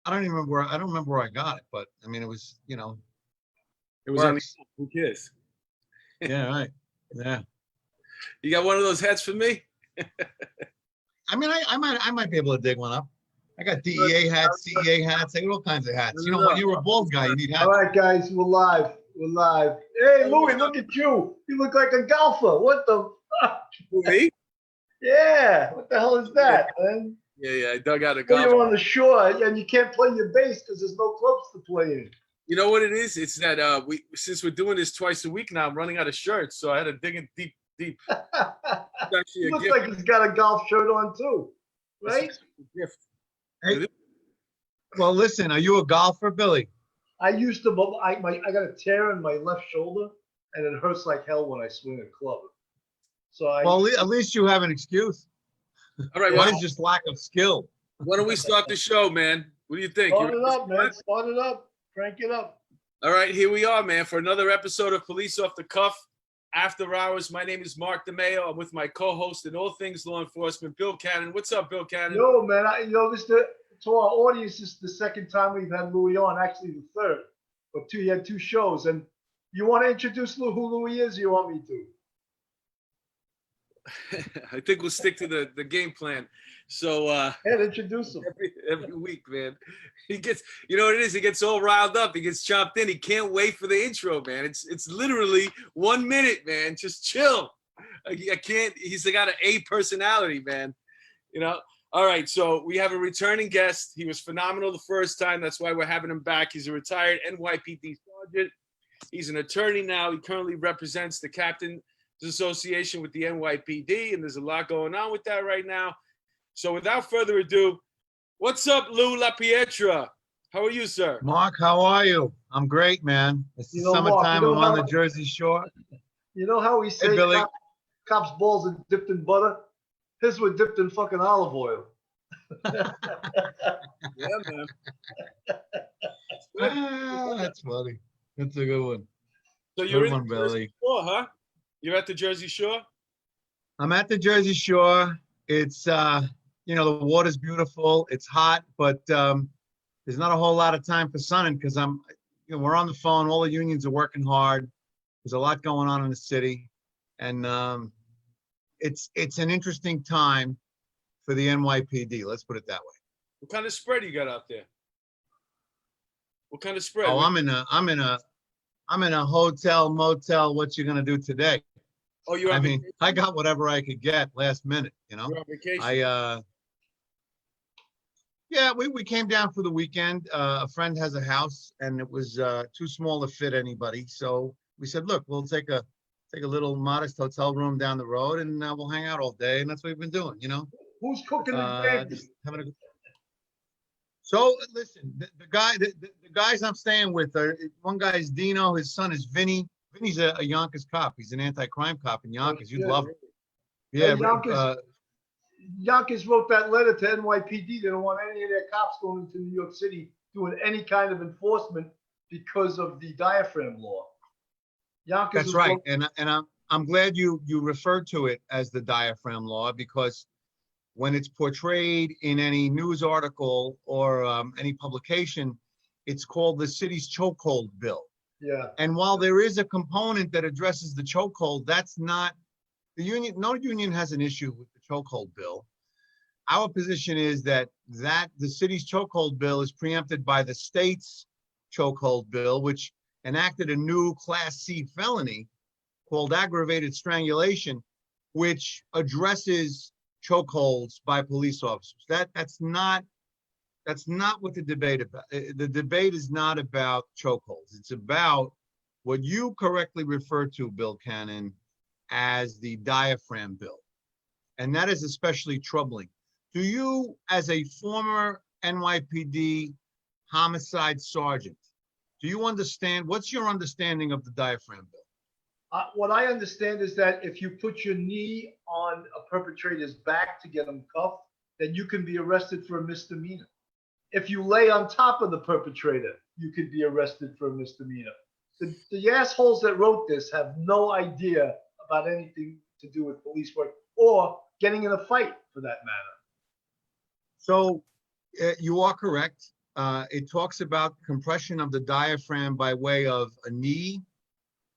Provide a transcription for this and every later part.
I don't even remember. I don't remember where I got it, but I mean, it was, you know, It was on the, works. who cares? Yeah, right. Yeah. You got one of those hats for me? I mean, I might be able to dig one up. I got DEA hats, CEA hats, I got all kinds of hats. You know, when you're a bald guy, you need hats. All right, guys, we're live. We're live. Hey, Louie, look at you. You look like a golfer. What the fuck? Who, me? Yeah, what the hell is that, man? Yeah, I dug out a Well, golf. you're on the shore and you can't play your bass because there's no clubs to play in. You know what it is? It's that since we're doing this twice a week now, I'm running out of shirts, so I had to dig in deep. It's actually He a looks gift. like he's got a golf shirt on too, right? It's a gift. Hey, well, listen, are you a golfer, Billy? I used to, but I got a tear in my left shoulder, and it hurts like hell when I swing a club. So Well, at least you have an excuse. All right, Mine is just lack of skill. why don't we start the show, man? What do you think? start it up, man. Start it up. Crank it up. All right, here we are, man, for another episode of Police Off the Cuff, After Hours. My name is Mark DeMeo. I'm with my co-host in all things law enforcement, Bill Cannon. What's up, Bill Cannon? Yo, man, to our audience, this is the second time we've had Louie on, actually the third. But you had two shows. And you want to introduce who Louie is, or you want me to? I think we'll stick to the game plan. So Yeah, introduce him. every week, man. He gets, you know what it is? He gets all riled up. He gets chopped in. He can't wait for the intro, man. It's literally 1 minute, man. Just chill. I can't. He's got an A personality, man. You know. All right. So we have a returning guest. He was phenomenal the first time. That's why we're having him back. He's a retired NYPD sergeant. He's an attorney now. He currently represents the Captain's Association with the NYPD, and there's a lot going on with that right now. So without further ado, what's up, Louie Lapietra? How are you, sir? Mark, how are you? I'm great, man. It's the summertime. I'm on the Jersey Shore. You know how we say Hey, Billy. cops' balls are dipped in butter? His were dipped in fucking olive oil. Yeah, man. That's funny. That's a good one. So you're Good in one, the Jersey Billy. Shore, huh? You're at the Jersey Shore? I'm at the Jersey Shore. It's, you know, the water's beautiful. It's hot, but there's not a whole lot of time for sunning because we're on the phone. All the unions are working hard. There's a lot going on in the city. And it's an interesting time for the NYPD. Let's put it that way. What kind of spread you got out there? What kind of spread? Oh, I'm in a hotel, motel. What you gonna do today? Oh, you're on I mean, vacation? I got whatever I could get last minute, you know. You're on vacation? Yeah, we came down for the weekend. A friend has a house and it was too small to fit anybody. So we said, look, we'll take a little modest hotel room down the road and we'll hang out all day. And that's what we've been doing, you know. Who's cooking the gravy? Just having a good... So listen, the guys I'm staying with are, one guy is Dino, his son is Vinny. Vinny's a Yonkers cop. He's an anti-crime cop in Yonkers. You'd love him. Yeah, Hey, Yonkers wrote that letter to NYPD. They don't want any of their cops going into New York City doing any kind of enforcement because of the diaphragm law. Yonkers that's right. And I'm glad you referred to it as the diaphragm law, because when it's portrayed in any news article or any publication, it's called the city's chokehold bill. Yeah. And while there is a component that addresses the chokehold, that's not the union. No union has an issue with the chokehold bill. Our position is that the city's chokehold bill is preempted by the state's chokehold bill, which enacted a new Class C felony called aggravated strangulation, which addresses chokeholds by police officers. That's not what the debate about. The debate is not about chokeholds. It's about what you correctly referred to, Bill Cannon, as the diaphragm bill. And that is especially troubling. Do you, as a former NYPD homicide sergeant, do you understand, what's your understanding of the diaphragm bill? What I understand is that if you put your knee on a perpetrator's back to get him cuffed, then you can be arrested for a misdemeanor. If you lay on top of the perpetrator, you could be arrested for a misdemeanor. The assholes that wrote this have no idea about anything to do with police work or getting in a fight, for that matter. So you are correct. it talks about compression of the diaphragm by way of a knee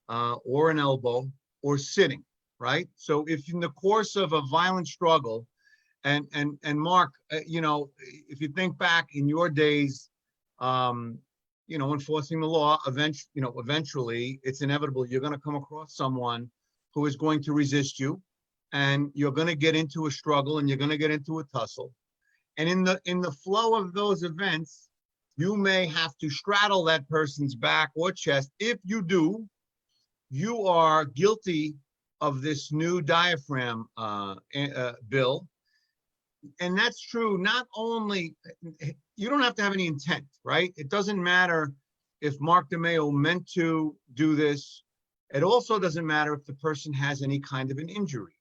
or an elbow or sitting, right? So if in the course of a violent struggle, and Mark, you know, if you think back in your days, you know, enforcing the law, eventually it's inevitable you're going to come across someone who is going to resist you, and you're going to get into a struggle, and you're going to get into a tussle. And in the flow of those events, you may have to straddle that person's back or chest. If you do, you are guilty of this new diaphragm bill. And that's true. Not only, you don't have to have any intent, right? It doesn't matter if Mark DeMeo meant to do this. It also doesn't matter if the person has any kind of an injury.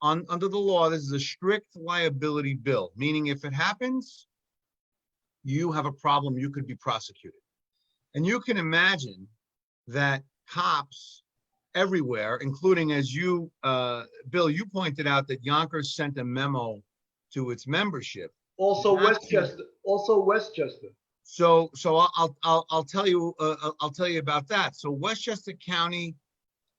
Under the law, this is a strict liability bill, meaning if it happens, you have a problem, you could be prosecuted. And you can imagine that cops everywhere, including, as you, Bill, you pointed out that Yonkers sent a memo to its membership. Also Westchester. Also Westchester. So I'll tell you about that. So Westchester County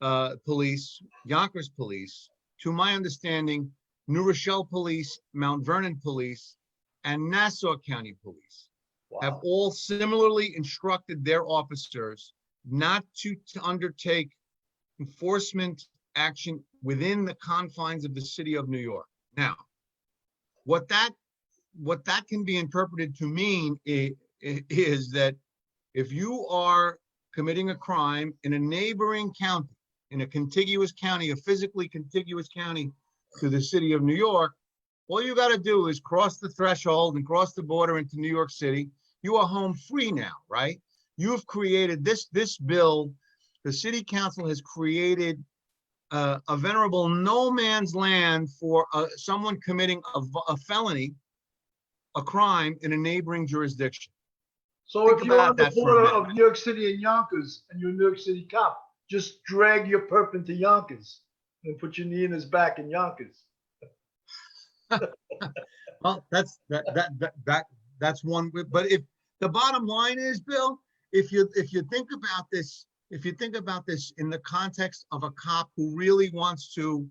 Police, Yonkers Police, to my understanding, New Rochelle Police, Mount Vernon Police, and Nassau County Police have all similarly instructed their officers not to undertake enforcement action within the confines of the city of New York. Now, what that can be interpreted to mean is that if you are committing a crime in a neighboring county, in a contiguous county, a physically contiguous county to the city of New York, all you got to do is cross the threshold and cross the border into New York City. You are home free now, right? You've created this bill. The city council has created a venerable no man's land for someone committing a felony, a crime in a neighboring jurisdiction. So if you're on the border of New York City and Yonkers, and you're a New York City cop, just drag your perp into Yonkers and put your knee in his back in Yonkers. Well, that's one. But if the bottom line is, Bill, if you think about this, in the context of a cop who really wants to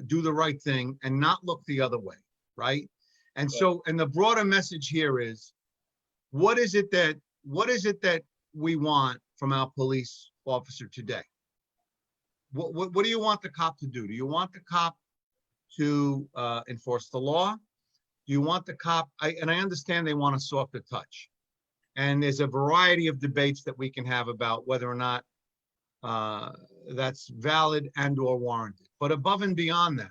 do the right thing and not look the other way, right? And so, and the broader message here is, what is it that we want from our police officer today? What do you want the cop to do? Do you want the cop to enforce the law? Do you want the cop, and I understand they want a softer touch. And there's a variety of debates that we can have about whether or not that's valid and or warranted. But above and beyond that,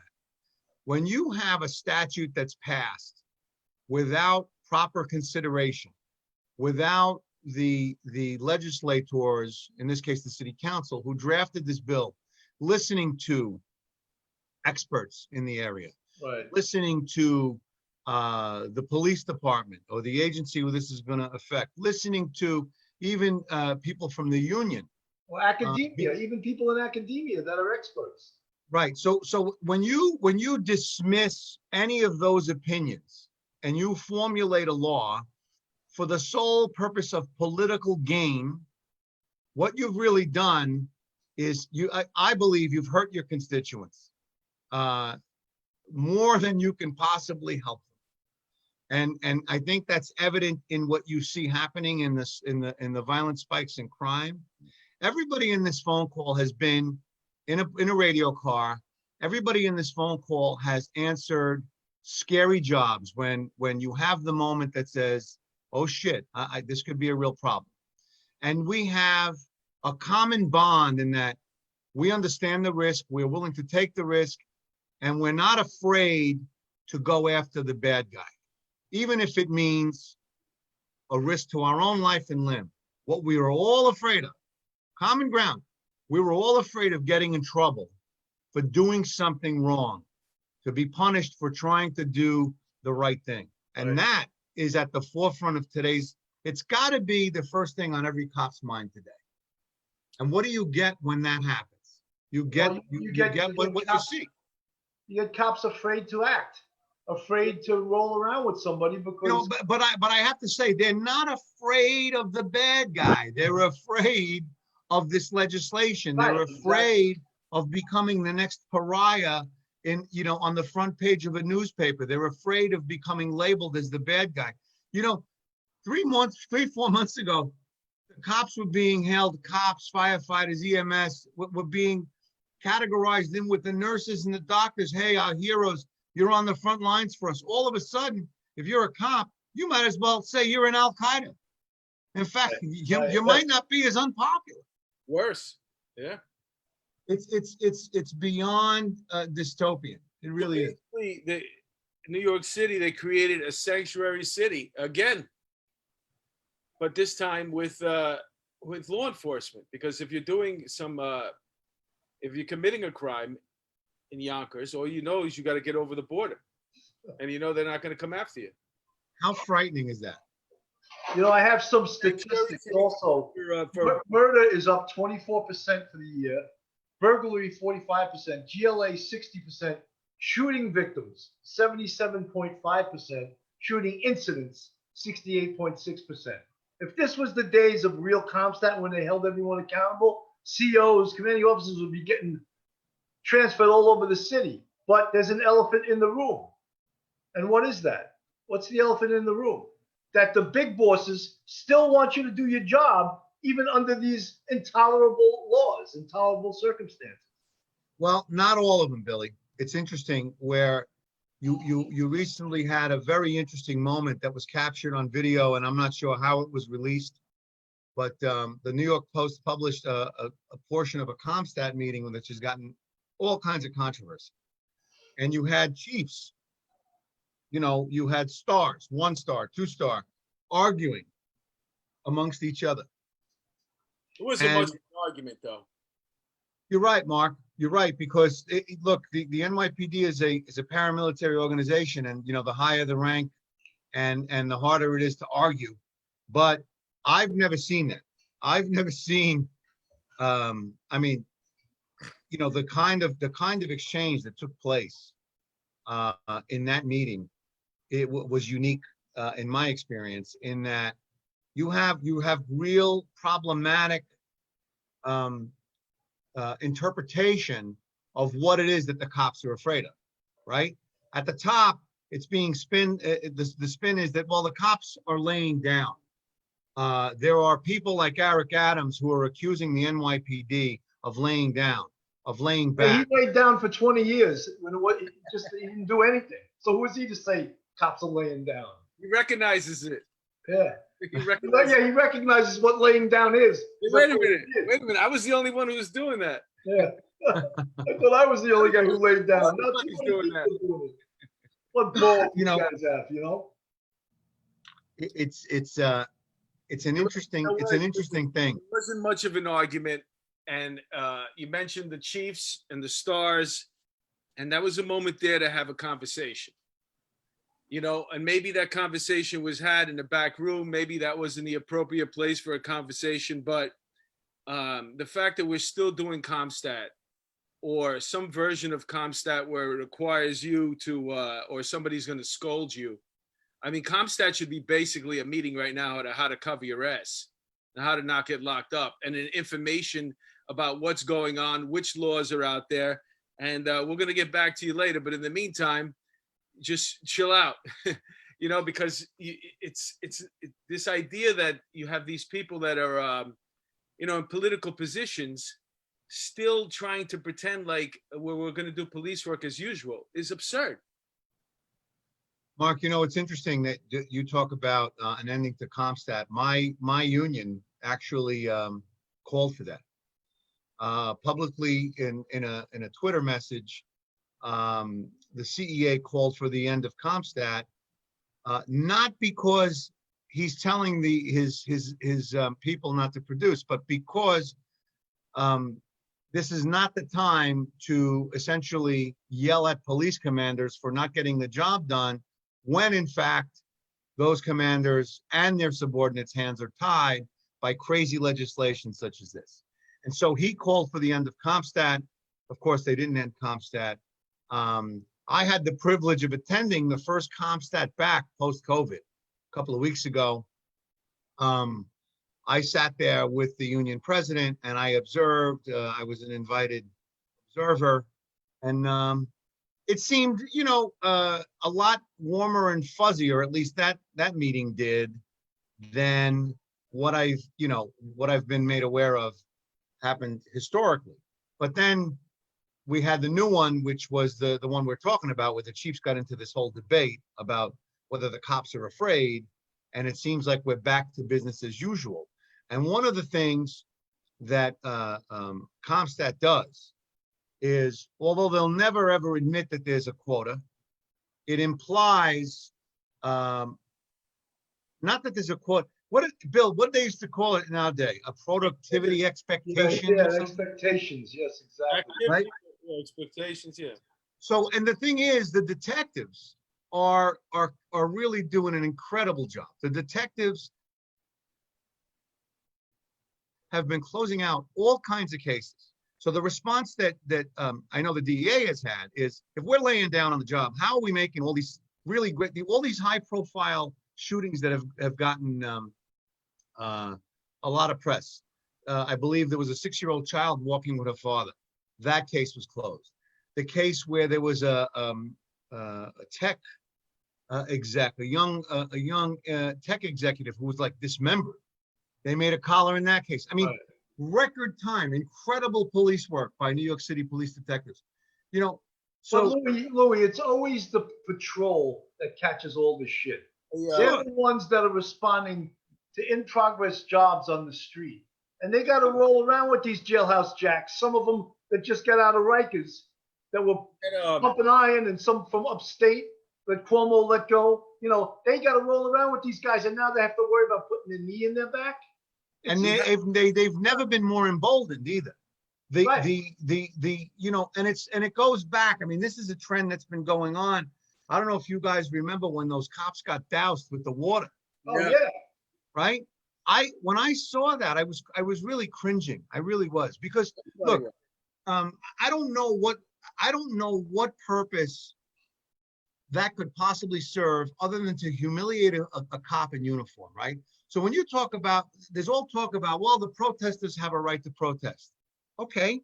when you have a statute that's passed without proper consideration, without the legislators, in this case, the city council, who drafted this bill, listening to experts in the area, Right. listening to the police department or the agency who this is going to affect, listening to even people from the union. Or academia, even people in academia that are experts. Right. So when you dismiss any of those opinions and you formulate a law for the sole purpose of political gain, what you've really done is I believe you've hurt your constituents more than you can possibly help them. And I think that's evident in what you see happening in the violent spikes in crime. Everybody in this phone call has been in a radio car. Everybody in this phone call has answered scary jobs when you have the moment that says, oh shit, this could be a real problem. And we have a common bond in that we understand the risk, we're willing to take the risk, and we're not afraid to go after the bad guy, even if it means a risk to our own life and limb. What we were all afraid of, common ground, we were all afraid of getting in trouble for doing something wrong, to be punished for trying to do the right thing. And Right. that is at the forefront of today's, it's got to be the first thing on every cop's mind today. And what do you get when that happens? You get Well, you get what you see. You get cops afraid to act. afraid to roll around with somebody You know, because but I have to say, they're not afraid of the bad guy. They're afraid of this legislation. They're Right, afraid of becoming the next pariah on the front page of a newspaper. They're afraid of becoming labeled as the bad guy. You know, 4 months ago, the cops were being held, cops, firefighters, EMS, were being categorized in with the nurses and the doctors. Hey, our heroes, you're on the front lines for us. All of a sudden, if you're a cop, you might as well say you're in Al-Qaeda. In fact, you might not be as unpopular. Worse. Yeah. It's beyond dystopian. It really is. Basically, New York City, they created a sanctuary city again, but this time with law enforcement. Because if you're doing if you're committing a crime in Yonkers, all you know is you got to get over the border, and you know they're not going to come after you. How frightening is that? I have some statistics also. Murder is up 24% for the year, burglary 45%, GLA 60%, shooting victims 77.5%, shooting incidents 68.6%. If this was the days of real CompStat when they held everyone accountable, COs, commanding officers would be getting transferred all over the city. But there's an elephant in the room. And what is that? What's the elephant in the room? That the big bosses still want you to do your job, even under these intolerable laws, intolerable circumstances. Well, not all of them, Billy. It's interesting where you recently had a very interesting moment that was captured on video, and I'm not sure how it was released, but the New York Post published a portion of a CompStat meeting which has gotten all kinds of controversy. And you had chiefs, you had stars, 1-star, 2-star, arguing amongst each other. It wasn't much of an argument, though. You're right, Mark. You're right, because look, the NYPD is a paramilitary organization, and the higher the rank, and the harder it is to argue. But I've never seen that. I've never seen, the kind of exchange that took place in that meeting. It was unique in my experience, in that you have real problematic interpretation of what it is that the cops are afraid of, right? At the top, it's being the spin is that, well, the cops are laying down. There are people like Eric Adams who are accusing the NYPD of laying down, of laying back. He laid down for 20 years when he didn't do anything. So who is he to say cops are laying down? He recognizes it. Yeah. He recognizes what laying down is. Wait a minute. I was the only one who was doing that. Yeah. I thought I was the only guy who laid down. Nobody's doing that. What balls you guys have, It's an interesting thing. It wasn't much of an argument, and you mentioned the Chiefs and the Stars, and that was a moment there to have a conversation. And maybe that conversation was had in the back room. Maybe that wasn't the appropriate place for a conversation. But the fact that we're still doing CompStat, or some version of CompStat where it requires you to, or somebody's going to scold you. I mean, CompStat should be basically a meeting right now on how to cover your ass and how to not get locked up, and an information about what's going on, which laws are out there. And we're going to get back to you later. But in the meantime, just chill out, because it's this idea that you have these people that are, in political positions, still trying to pretend like we're going to do police work as usual is absurd. Mark, it's interesting that you talk about an ending to CompStat. My union actually called for that publicly in a Twitter message. The CEA called for the end of CompStat, not because he's telling his people not to produce, but because this is not the time to essentially yell at police commanders for not getting the job done, when in fact those commanders and their subordinates' hands are tied by crazy legislation such as this. And so he called for the end of CompStat. Of course, they didn't end CompStat. I had the privilege of attending the first CompStat back post-COVID a couple of weeks ago. I sat there with the union president and I observed, I was an invited observer, and it seemed, a lot warmer and fuzzy, or at least that meeting did, than what I've been made aware of happened historically. But then we had the new one, which was the one we're talking about, where the chiefs got into this whole debate about whether the cops are afraid, and it seems like we're back to business as usual. And one of the things that CompStat does is, although they'll never ever admit that there's a quota, it implies not that there's a quota. Bill, what they used to call it nowadays, a productivity expectation. Yeah, expectations. Yes, exactly. Right? Expectations, yeah. So, and the thing is, the detectives are really doing an incredible job. The detectives have been closing out all kinds of cases. So the response that I know the DEA has had is, if we're laying down on the job, how are we making all these really great, all these high-profile shootings that have gotten a lot of press? I believe there was a 6-year-old child walking with her father. That case was closed. The case where there was a tech exec, a young tech executive who was like dismembered. They made a collar in that case. I mean, right. Record time, incredible police work by New York City police detectives. So Louie, it's always the patrol that catches all the shit. Yeah. They're the ones that are responding to in-progress jobs on the street. And they got to roll around with these jailhouse jacks. Some of them that just got out of Rikers that were pumping iron, and some from upstate that Cuomo let go. They got to roll around with these guys, and now they have to worry about putting a knee in their back. And they've never been more emboldened either. And it goes back. I mean, this is a trend that's been going on. I don't know if you guys remember when those cops got doused with the water. Oh yeah. Right. When I saw that, I was really cringing. I really was, because look, I don't know what purpose that could possibly serve other than to humiliate a cop in uniform, right? So when you talk about, there's all talk about, well, the protesters have a right to protest. Okay,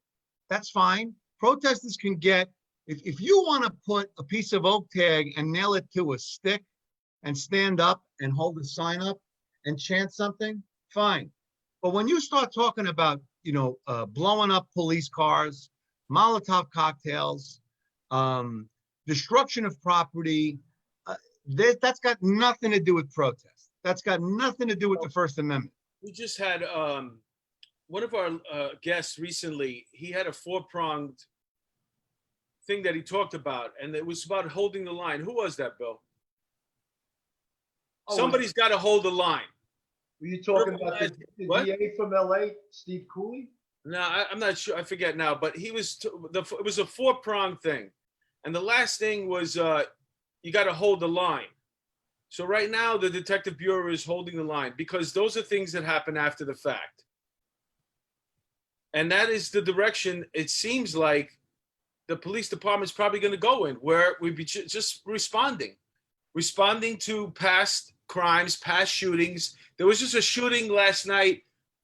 that's fine. Protesters can get, if you want to put a piece of oak tag and nail it to a stick and stand up and hold a sign up and chant something, fine. But when you start talking about, blowing up police cars, Molotov cocktails, destruction of property, that's got nothing to do with protest. That's got nothing to do with the First Amendment. We just had one of our guests recently. He had a 4-pronged thing that he talked about, and it was about holding the line. Who was that, Bill? Somebody's got to hold the line. Were you talking about the DA from LA, Steve Cooley? No, I'm not sure. I forget now. But it was a 4-pronged thing, and the last thing was you got to hold the line. So right now, the Detective Bureau is holding the line, because those are things that happen after the fact. And that is the direction it seems like the police department's probably going to go in, where we'd be just responding to past crimes, past shootings. There was just a shooting last night,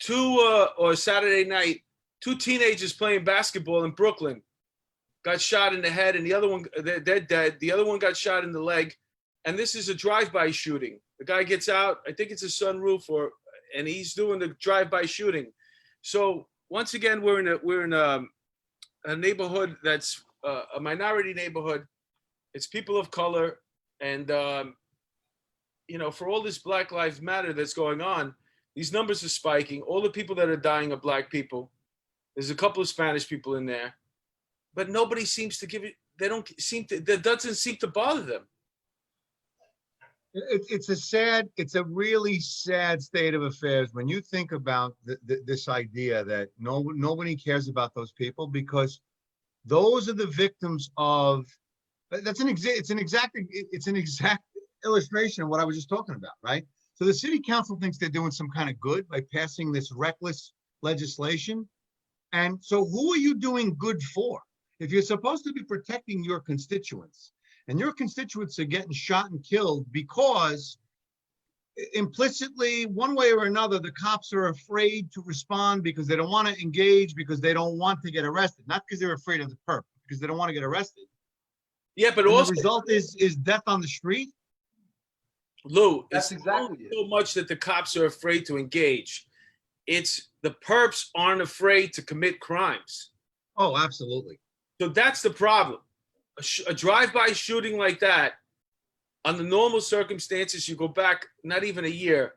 or Saturday night, 2 teenagers playing basketball in Brooklyn got shot in the head, and the other one, they're dead. The other one got shot in the leg. And this is a drive-by shooting. The guy gets out, I think it's a sunroof, and he's doing the drive-by shooting. So once again, we're in a neighborhood that's a minority neighborhood. It's people of color, and for all this Black Lives Matter that's going on, these numbers are spiking. All the people that are dying are Black people. There's a couple of Spanish people in there, but nobody seems to give it. That doesn't seem to bother them. It's a really sad state of affairs when you think about this idea that nobody cares about those people, because those are the victims of. It's an exact illustration of what I was just talking about, right? So the city council thinks they're doing some kind of good by passing this reckless legislation, and so who are you doing good for? If you're supposed to be protecting your constituents and your constituents are getting shot and killed because implicitly, one way or another, the cops are afraid to respond because they don't want to engage, because they don't want to get arrested, not because they're afraid of the perp, because they don't want to get arrested. Yeah, but And also, the result is death on the street. Lou, That's it's exactly not so much that the cops are afraid to engage. It's the perps aren't afraid to commit crimes. Oh, absolutely. So that's the problem. A drive-by shooting like that, under normal circumstances, you go back not even a year,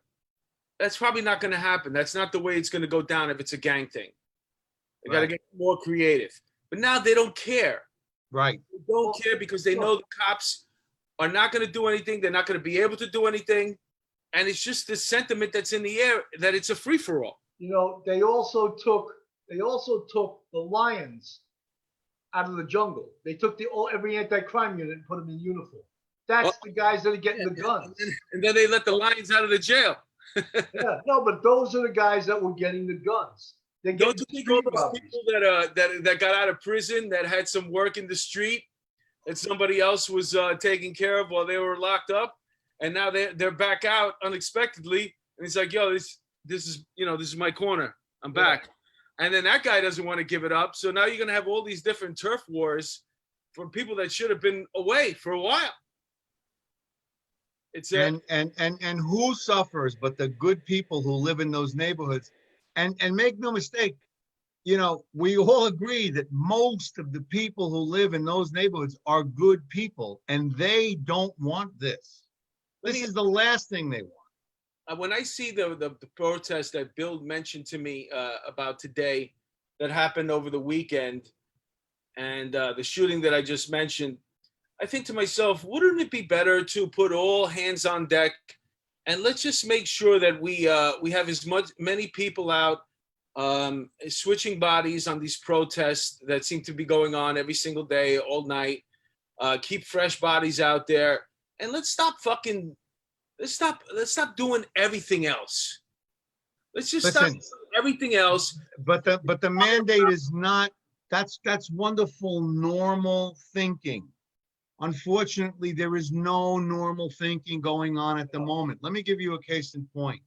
that's probably not going to happen. That's not the way it's going to go down if it's a gang thing. They got to get more creative. But now they don't care. Right. They don't care because they know the cops are not going to do anything. They're not going to be able to do anything. And it's just this sentiment that's in the air that it's a free-for-all. You know, they also took the lions out of the jungle. They took every anti-crime unit and put them in uniform. That's the guys that are getting the guns. And then they let the lions out of the jail. Yeah, no, but those are the guys that were getting the guns. They're Don't getting you think all street those robbers. people that got out of prison, that had some work in the street, that somebody else was taking care of while they were locked up, and now they're back out unexpectedly, and it's like, yo, this is my corner. I'm back. And then that guy doesn't want to give it up. So now you're gonna have all these different turf wars for people that should have been away for a while. It's and who suffers but the good people who live in those neighborhoods. And make no mistake, you know, we all agree that most of the people who live in those neighborhoods are good people, and they don't want this. This is the last thing they want. When I see the protest that Bill mentioned to me about today, that happened over the weekend, and the shooting that I just mentioned, I think to myself, wouldn't it be better to put all hands on deck, and let's just make sure that we have many people out switching bodies on these protests that seem to be going on every single day, all night. Keep fresh bodies out there, and let's stop doing everything else. Let's just stop doing everything else. But the mandate is not. That's wonderful normal thinking. Unfortunately, there is no normal thinking going on at the moment. Let me give you a case in point.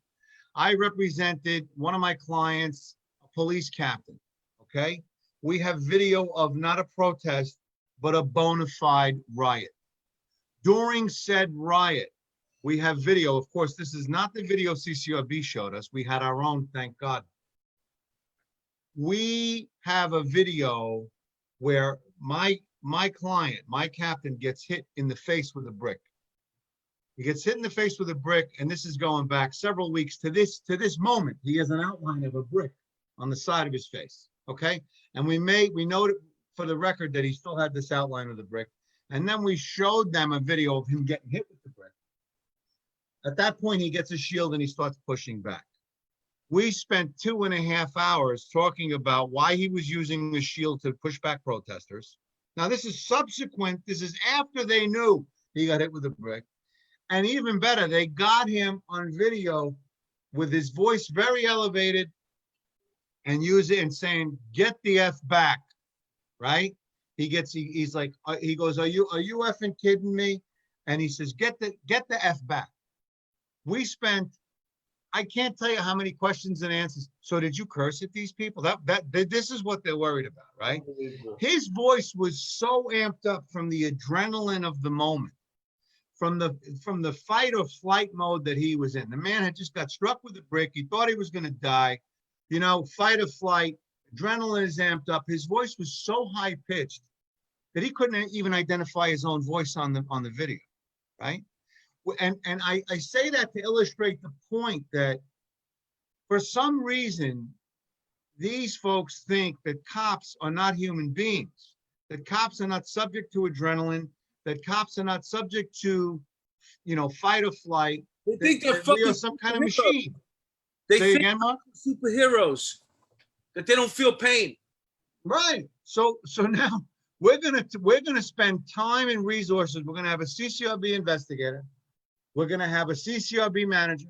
I represented one of my clients, a police captain, okay? We have video of not a protest, but a bona fide riot. During said riot, we have video. Of course, this is not the video CCRB showed us. We had our own, thank God. We have a video where my client, my captain, gets hit in the face with a brick. He gets hit in the face with a brick, and this is going back several weeks to this moment. He has an outline of a brick on the side of his face, okay? And we noted for the record that he still had this outline of the brick. And then we showed them a video of him getting hit with the brick. At that point, he gets a shield and he starts pushing back. We spent 2.5 hours talking about why he was using the shield to push back protesters. Now, this is subsequent. This is after they knew he got hit with a brick. And even better, they got him on video with his voice very elevated and saying, "Get the F back," right? He's like, he goes, are you effing kidding me? And he says, get the F back. We spent, I can't tell you how many questions and answers. So did you curse at these people? This is what they're worried about, right? His voice was so amped up from the adrenaline of the moment, from the fight or flight mode that he was in. The man had just got struck with a brick. He thought he was going to die, you know, fight or flight. Adrenaline is amped up. His voice was so high pitched that he couldn't even identify his own voice on the video, right? And I say that to illustrate the point that for some reason, these folks think that cops are not human beings, that cops are not subject to adrenaline, that cops are not subject to, you know, fight or flight. They think they're fucking some kind of machine. They Say think again, Mark? superheroes, that they don't feel pain. Right. So now we're gonna spend time and resources. We're gonna have a CCRB investigator. We're gonna have a CCRB manager.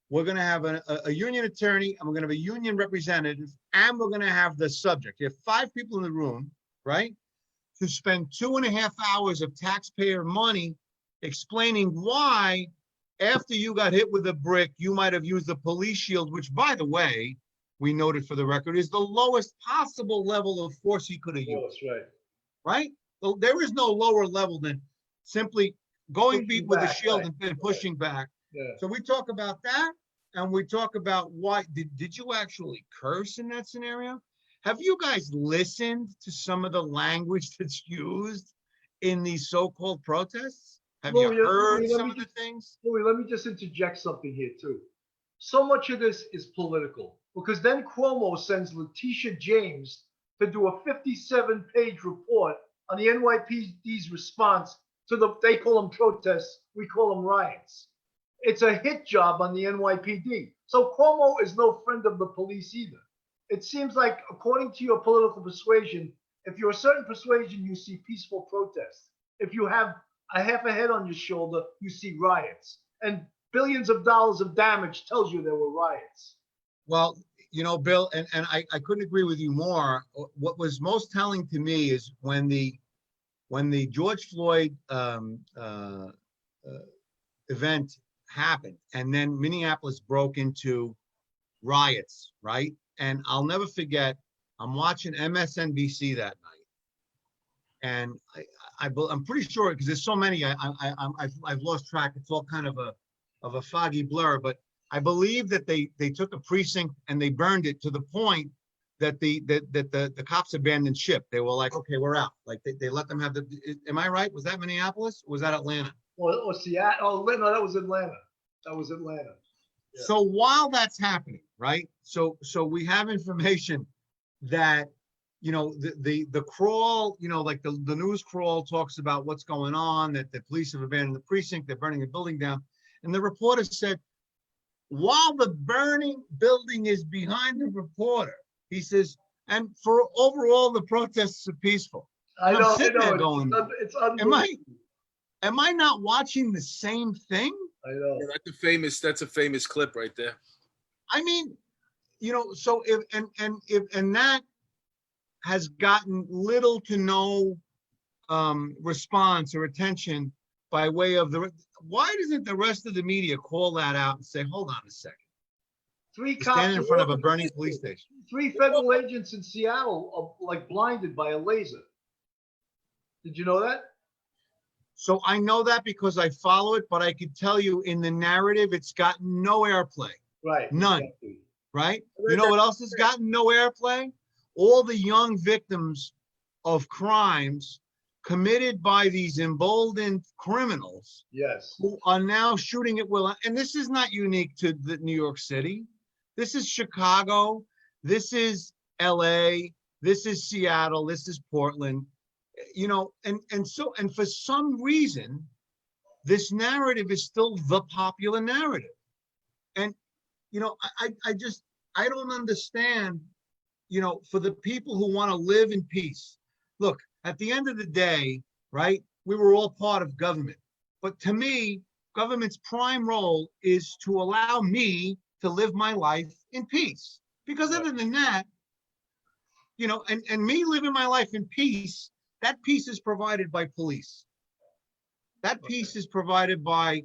We're gonna have a union attorney, and we're gonna have a union representative, and we're gonna have the subject. You have 5 people in the room, right? to spend 2.5 hours of taxpayer money explaining why, after you got hit with a brick, you might have used the police shield, which, by the way, we noted for the record, is the lowest possible level of force he could have used. That's right. Right? So there is no lower level than simply going Pushing beat with a back, shield right, and pushing back. Yeah. So we talk about that, and we talk about why did you actually curse in that scenario? Have you guys listened to some of the language that's used in these so-called protests? Have you Louie, heard Louie, let some me of the just- things? Louis, let me just interject something here too. So much of this is political because then Cuomo sends Letitia James to do a 57-page report on the NYPD's response to they call them protests, we call them riots. It's a hit job on the NYPD. So Cuomo is no friend of the police either. It seems like, according to your political persuasion, if you're a certain persuasion, you see peaceful protests. If you have a half a head on your shoulder, you see riots. And billions of dollars of damage tells you there were riots. Well, you know, Bill, and I couldn't agree with you more. What was most telling to me is when the George Floyd event happened, and then Minneapolis broke into riots, right? And I'll never forget, I'm watching MSNBC that night, and I'm pretty sure, because there's so many, I've lost track. It's all kind of a foggy blur, but I believe that they took a precinct and they burned it to the point that the cops abandoned ship. They were like, okay, we're out. Like they let them have am I right? Was that Minneapolis? Or was that Atlanta? Or Seattle? Oh, no, that was Atlanta. That was Atlanta. Yeah. So while that's happening, right? So we have information that, you know, the crawl, you know, like the news crawl talks about what's going on, that the police have abandoned the precinct, they're burning the building down. And the reporter said, while the burning building is behind the reporter, he says, and for overall the protests are peaceful. I know. I'm sitting there going, it's unbelievable. am I not watching the same thing? I know. Yeah, that's a famous clip right there. I mean, you know, so if that has gotten little to no response or attention by way of why doesn't the rest of the media call that out and say, hold on a second? Three You're cops standing in front of a burning police station. 3 federal agents in Seattle are like blinded by a laser. Did you know that? So I know that because I follow it, but I could tell you in the narrative, it's gotten no airplay. Right. None. Exactly. Right? You know what else has gotten no airplay? All the young victims of crimes committed by these emboldened criminals Yes. who are now shooting at will. And this is not unique to New York City. This is Chicago. This is LA. This is Seattle. This is Portland. You know, and for some reason, this narrative is still the popular narrative. And, you know, I don't understand, you know, for the people who want to live in peace. Look, at the end of the day, right, we were all part of government. But to me, government's prime role is to allow me to live my life in peace. Because other than that, you know, and me living my life in peace, that peace is provided by police. That peace is provided by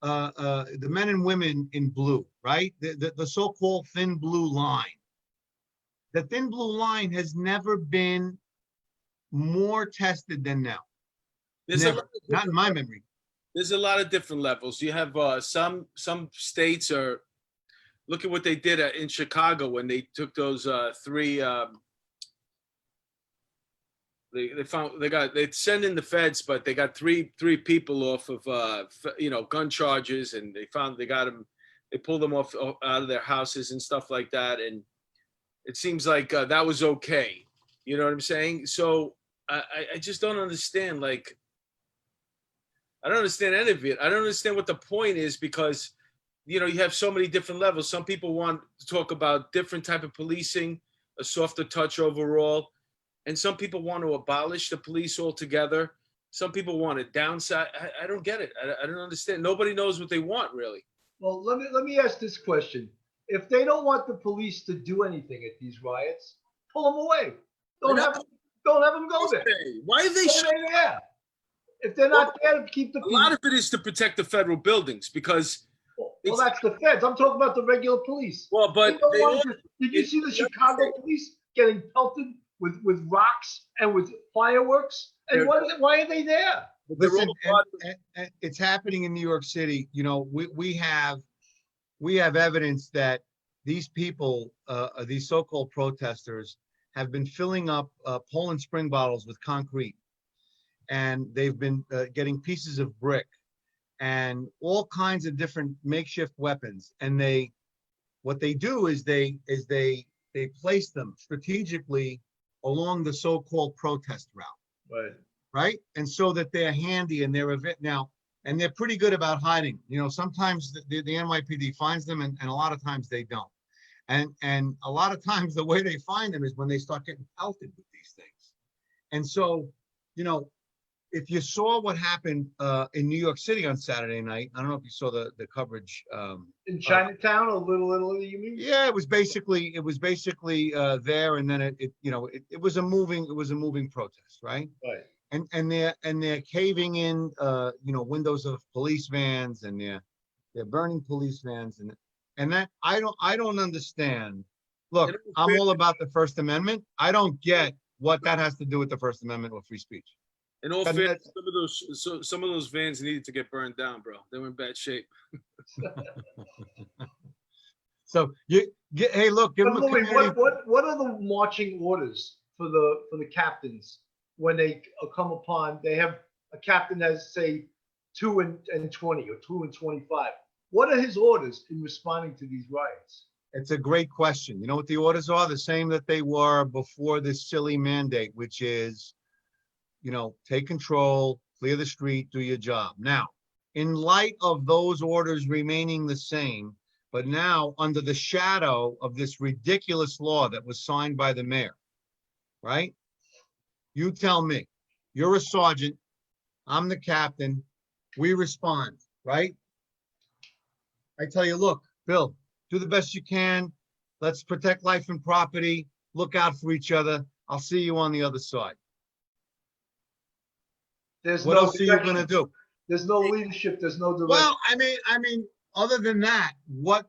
the men and women in blue, right? The so-called thin blue line. The thin blue line has never been more tested than now. Never. Not in my memory. There's a lot of different levels. You have some states are. Look at what they did in Chicago when they took those 3. They sent in the feds, but they got three people off of gun charges, and they pulled them off out of their houses and stuff like that, and it seems like that was okay. You know what I'm saying? So I just don't understand. Like, I don't understand any of it. I don't understand what the point is, because you know, you have so many different levels. Some people want to talk about different type of policing, a softer touch overall. And some people want to abolish the police altogether. Some people want to downsize. I don't get it. I don't understand. Nobody knows what they want, really. Well, let me ask this question. If they don't want the police to do anything at these riots, pull them away. Don't have them go there. Why are they? Why are they there? If they're not there to keep the A peace. lot of it is to protect the federal buildings because. Well, that's the feds. I'm talking about the regular police. Well, but They don't want did you see the Chicago police getting pelted with rocks and with fireworks? And why are they there? Listen, and it's happening in New York City. You know, we have evidence that these people, these so-called protesters, have been filling up Poland Spring bottles with concrete, and they've been getting pieces of brick and all kinds of different makeshift weapons. And what they do is they place them strategically along the so-called protest route. Right. And so that they're handy and they're now, and they're pretty good about hiding. You know, sometimes the NYPD finds them and a lot of times they don't. And a lot of times the way they find them is when they start getting pelted with these things. And so, you know, if you saw what happened in New York City on Saturday night, I don't know if you saw the coverage. In Chinatown or Little Italy, you mean? Yeah, it was basically there, and then it was a moving protest, right? Right. And they're caving in windows of police vans, and they're burning police vans, and that I don't understand. Look, I'm all about the First Amendment. I don't get what that has to do with the First Amendment or free speech. In all fairness, some of those vans needed to get burned down, bro. They were in bad shape. So hey, look, give them a community. What are the marching orders for the captains when they come upon? They have a captain has say 2 and 20 or 2 and 25. What are his orders in responding to these riots? It's a great question. You know what the orders are? The same that they were before this silly mandate, which is, you know, take control, clear the street, do your job. Now, in light of those orders remaining the same, but now under the shadow of this ridiculous law that was signed by the mayor, right? You tell me, you're a sergeant, I'm the captain, we respond, right? I tell you, look, Bill, do the best you can. Let's protect life and property. Look out for each other. I'll see you on the other side. What else are you going to do? There's no leadership. There's no direction. Well, I mean, other than that, what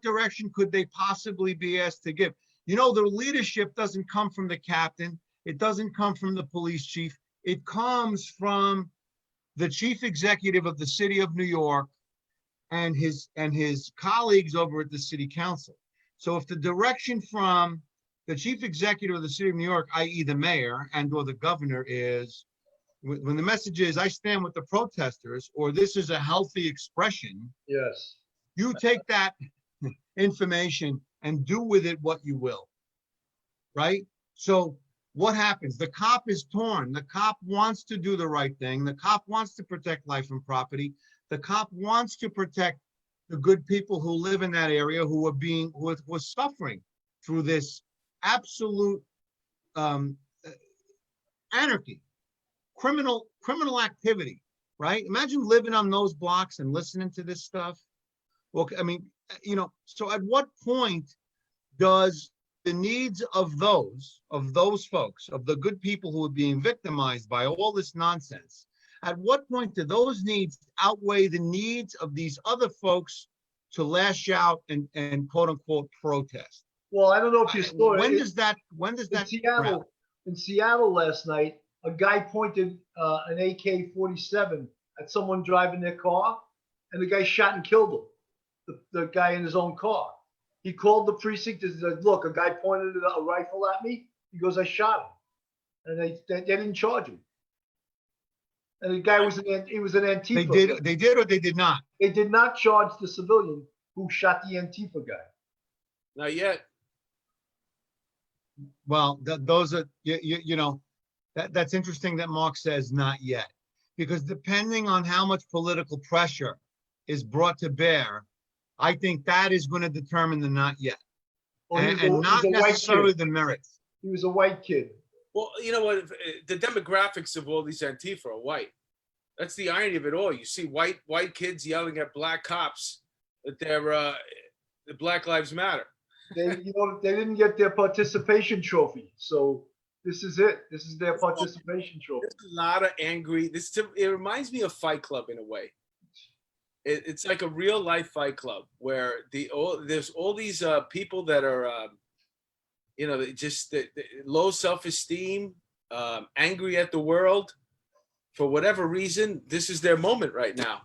direction could they possibly be asked to give? You know, the leadership doesn't come from the captain. It doesn't come from the police chief. It comes from the chief executive of the city of New York and his colleagues over at the city council. So if the direction from the chief executive of the city of New York, i.e. the mayor and or the governor, is when the message is, I stand with the protesters, or this is a healthy expression. Yes. You take that information and do with it what you will, right? So what happens? The cop is torn. The cop wants to do the right thing. The cop wants to protect life and property. The cop wants to protect the good people who live in that area who are suffering through this absolute anarchy. Criminal activity, right? Imagine living on those blocks and listening to this stuff. Well, I mean, you know, so at what point does the needs of those folks, of the good people who are being victimized by all this nonsense, at what point do those needs outweigh the needs of these other folks to lash out and quote unquote protest? Well, I don't know if you saw it. When does that in Seattle last night, a guy pointed an AK-47 at someone driving their car, and the guy shot and killed him. The guy in his own car. He called the precinct and said, "Look, a guy pointed a rifle at me." He goes, "I shot him," and they didn't charge him. And the guy was an Antifa. They did or they did not? They did not charge the civilian who shot the Antifa guy. Not yet. Well, those are you know. That's interesting that Mark says not yet, because depending on how much political pressure is brought to bear, I think that is going to determine the not yet, and not necessarily the merits. He was a white kid. Well, you know what? The demographics of all these Antifa are white. That's the irony of it all. You see white kids yelling at black cops that the Black Lives Matter. They didn't get their participation trophy, so This is it. This is their participation trophy. There's a lot of angry. It reminds me of Fight Club in a way. It's like a real life Fight Club where there's all these people that are, just the low self-esteem, angry at the world for whatever reason. This is their moment right now.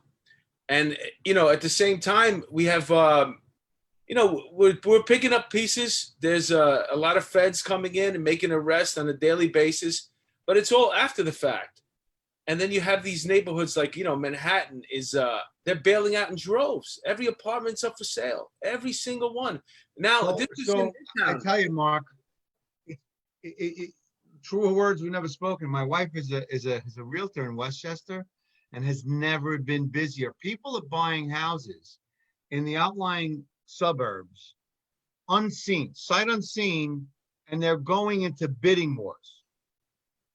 And, at the same time, we have, we're picking up pieces. There's a lot of feds coming in and making arrests on a daily basis, but it's all after the fact. And then you have these neighborhoods like, Manhattan is, they're bailing out in droves. Every apartment's up for sale, every single one. Now, this is in I Midtown. tell you, Mark, truer words we've never spoken. My wife is a realtor in Westchester and has never been busier. People are buying houses in the outlying suburbs, unseen, sight unseen, and they're going into bidding wars.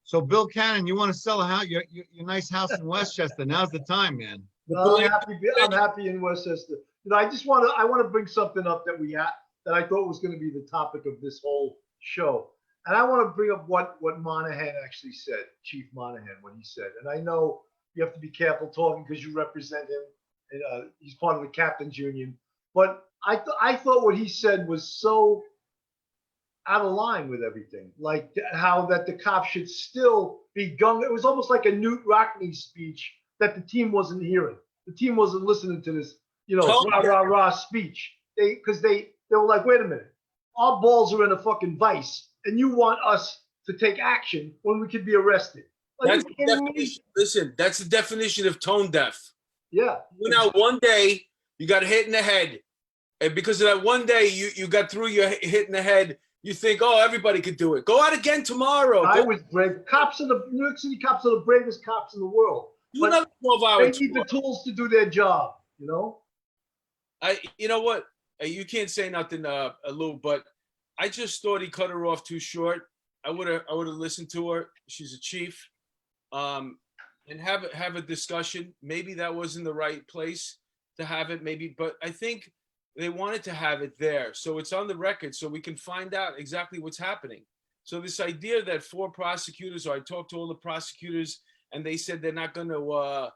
So, Bill Cannon, you want to sell a house, your nice house in Westchester? Now's the time, man. No, I'm happy in Westchester. I want to bring something up that that I thought was going to be the topic of this whole show. And I want to bring up what Monahan actually said, Chief Monahan, what he said. And I know you have to be careful talking because you represent him. And, he's part of the captain's union. But I thought what he said was so out of line with everything, like how that the cops should still be gung. It was almost like a Newt Rockney speech that the team wasn't hearing. The team wasn't listening to this, rah, rah, rah speech. Because they were like, wait a minute, our balls are in a fucking vice, and you want us to take action when we could be arrested. Like, Listen, that's the definition of tone deaf. Yeah. One day you got hit in the head, and because of that one day you got through your hit in the head, you think, oh, everybody could do it. Go out again tomorrow. I was brave. New York City cops are the bravest cops in the world. Do another 12-hour They need the tools to do their job. You know what? You can't say nothing, Lou, but I just thought he cut her off too short. I would have listened to her. She's a chief, and have a discussion. Maybe that wasn't the right place to have it. Maybe, but I think they wanted to have it there, so it's on the record, so we can find out exactly what's happening. So this idea that 4 prosecutors, or I talked to all the prosecutors, and they said they're not going to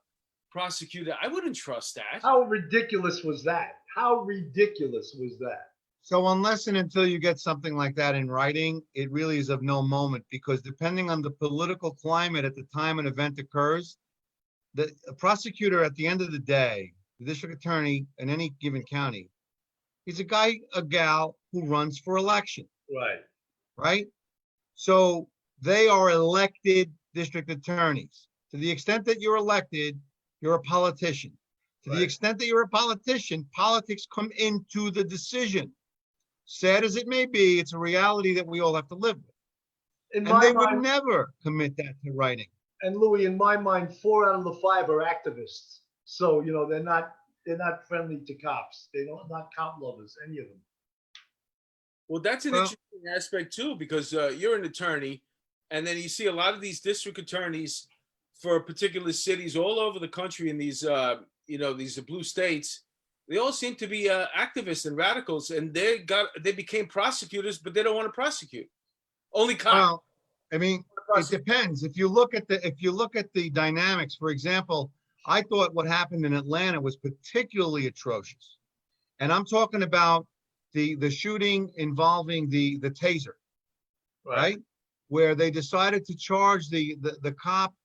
prosecute it. I wouldn't trust that. How ridiculous was that? How ridiculous was that? So unless and until you get something like that in writing, it really is of no moment, because depending on the political climate at the time an event occurs, the prosecutor at the end of the day, the district attorney in any given county, he's a gal who runs for election. Right. Right? So they are elected district attorneys. To the extent that you're elected, you're a politician. To the extent that you're a politician, politics come into the decision. Sad as it may be, it's a reality that we all have to live with. And they would never commit that to writing. And Louis, in my mind, 4 out of the 5 are activists. So, they're not friendly to cops. Not cop lovers, any of them. Well, that's an interesting aspect too, because you're an attorney, and then you see a lot of these district attorneys for particular cities all over the country in these, these blue states. They all seem to be activists and radicals, and they became prosecutors, but they don't want to prosecute. Only cops. Well, I mean, it depends. If you look at the dynamics, for example, I thought what happened in Atlanta was particularly atrocious, and I'm talking about the shooting involving the taser, right? Where they decided to charge the cop.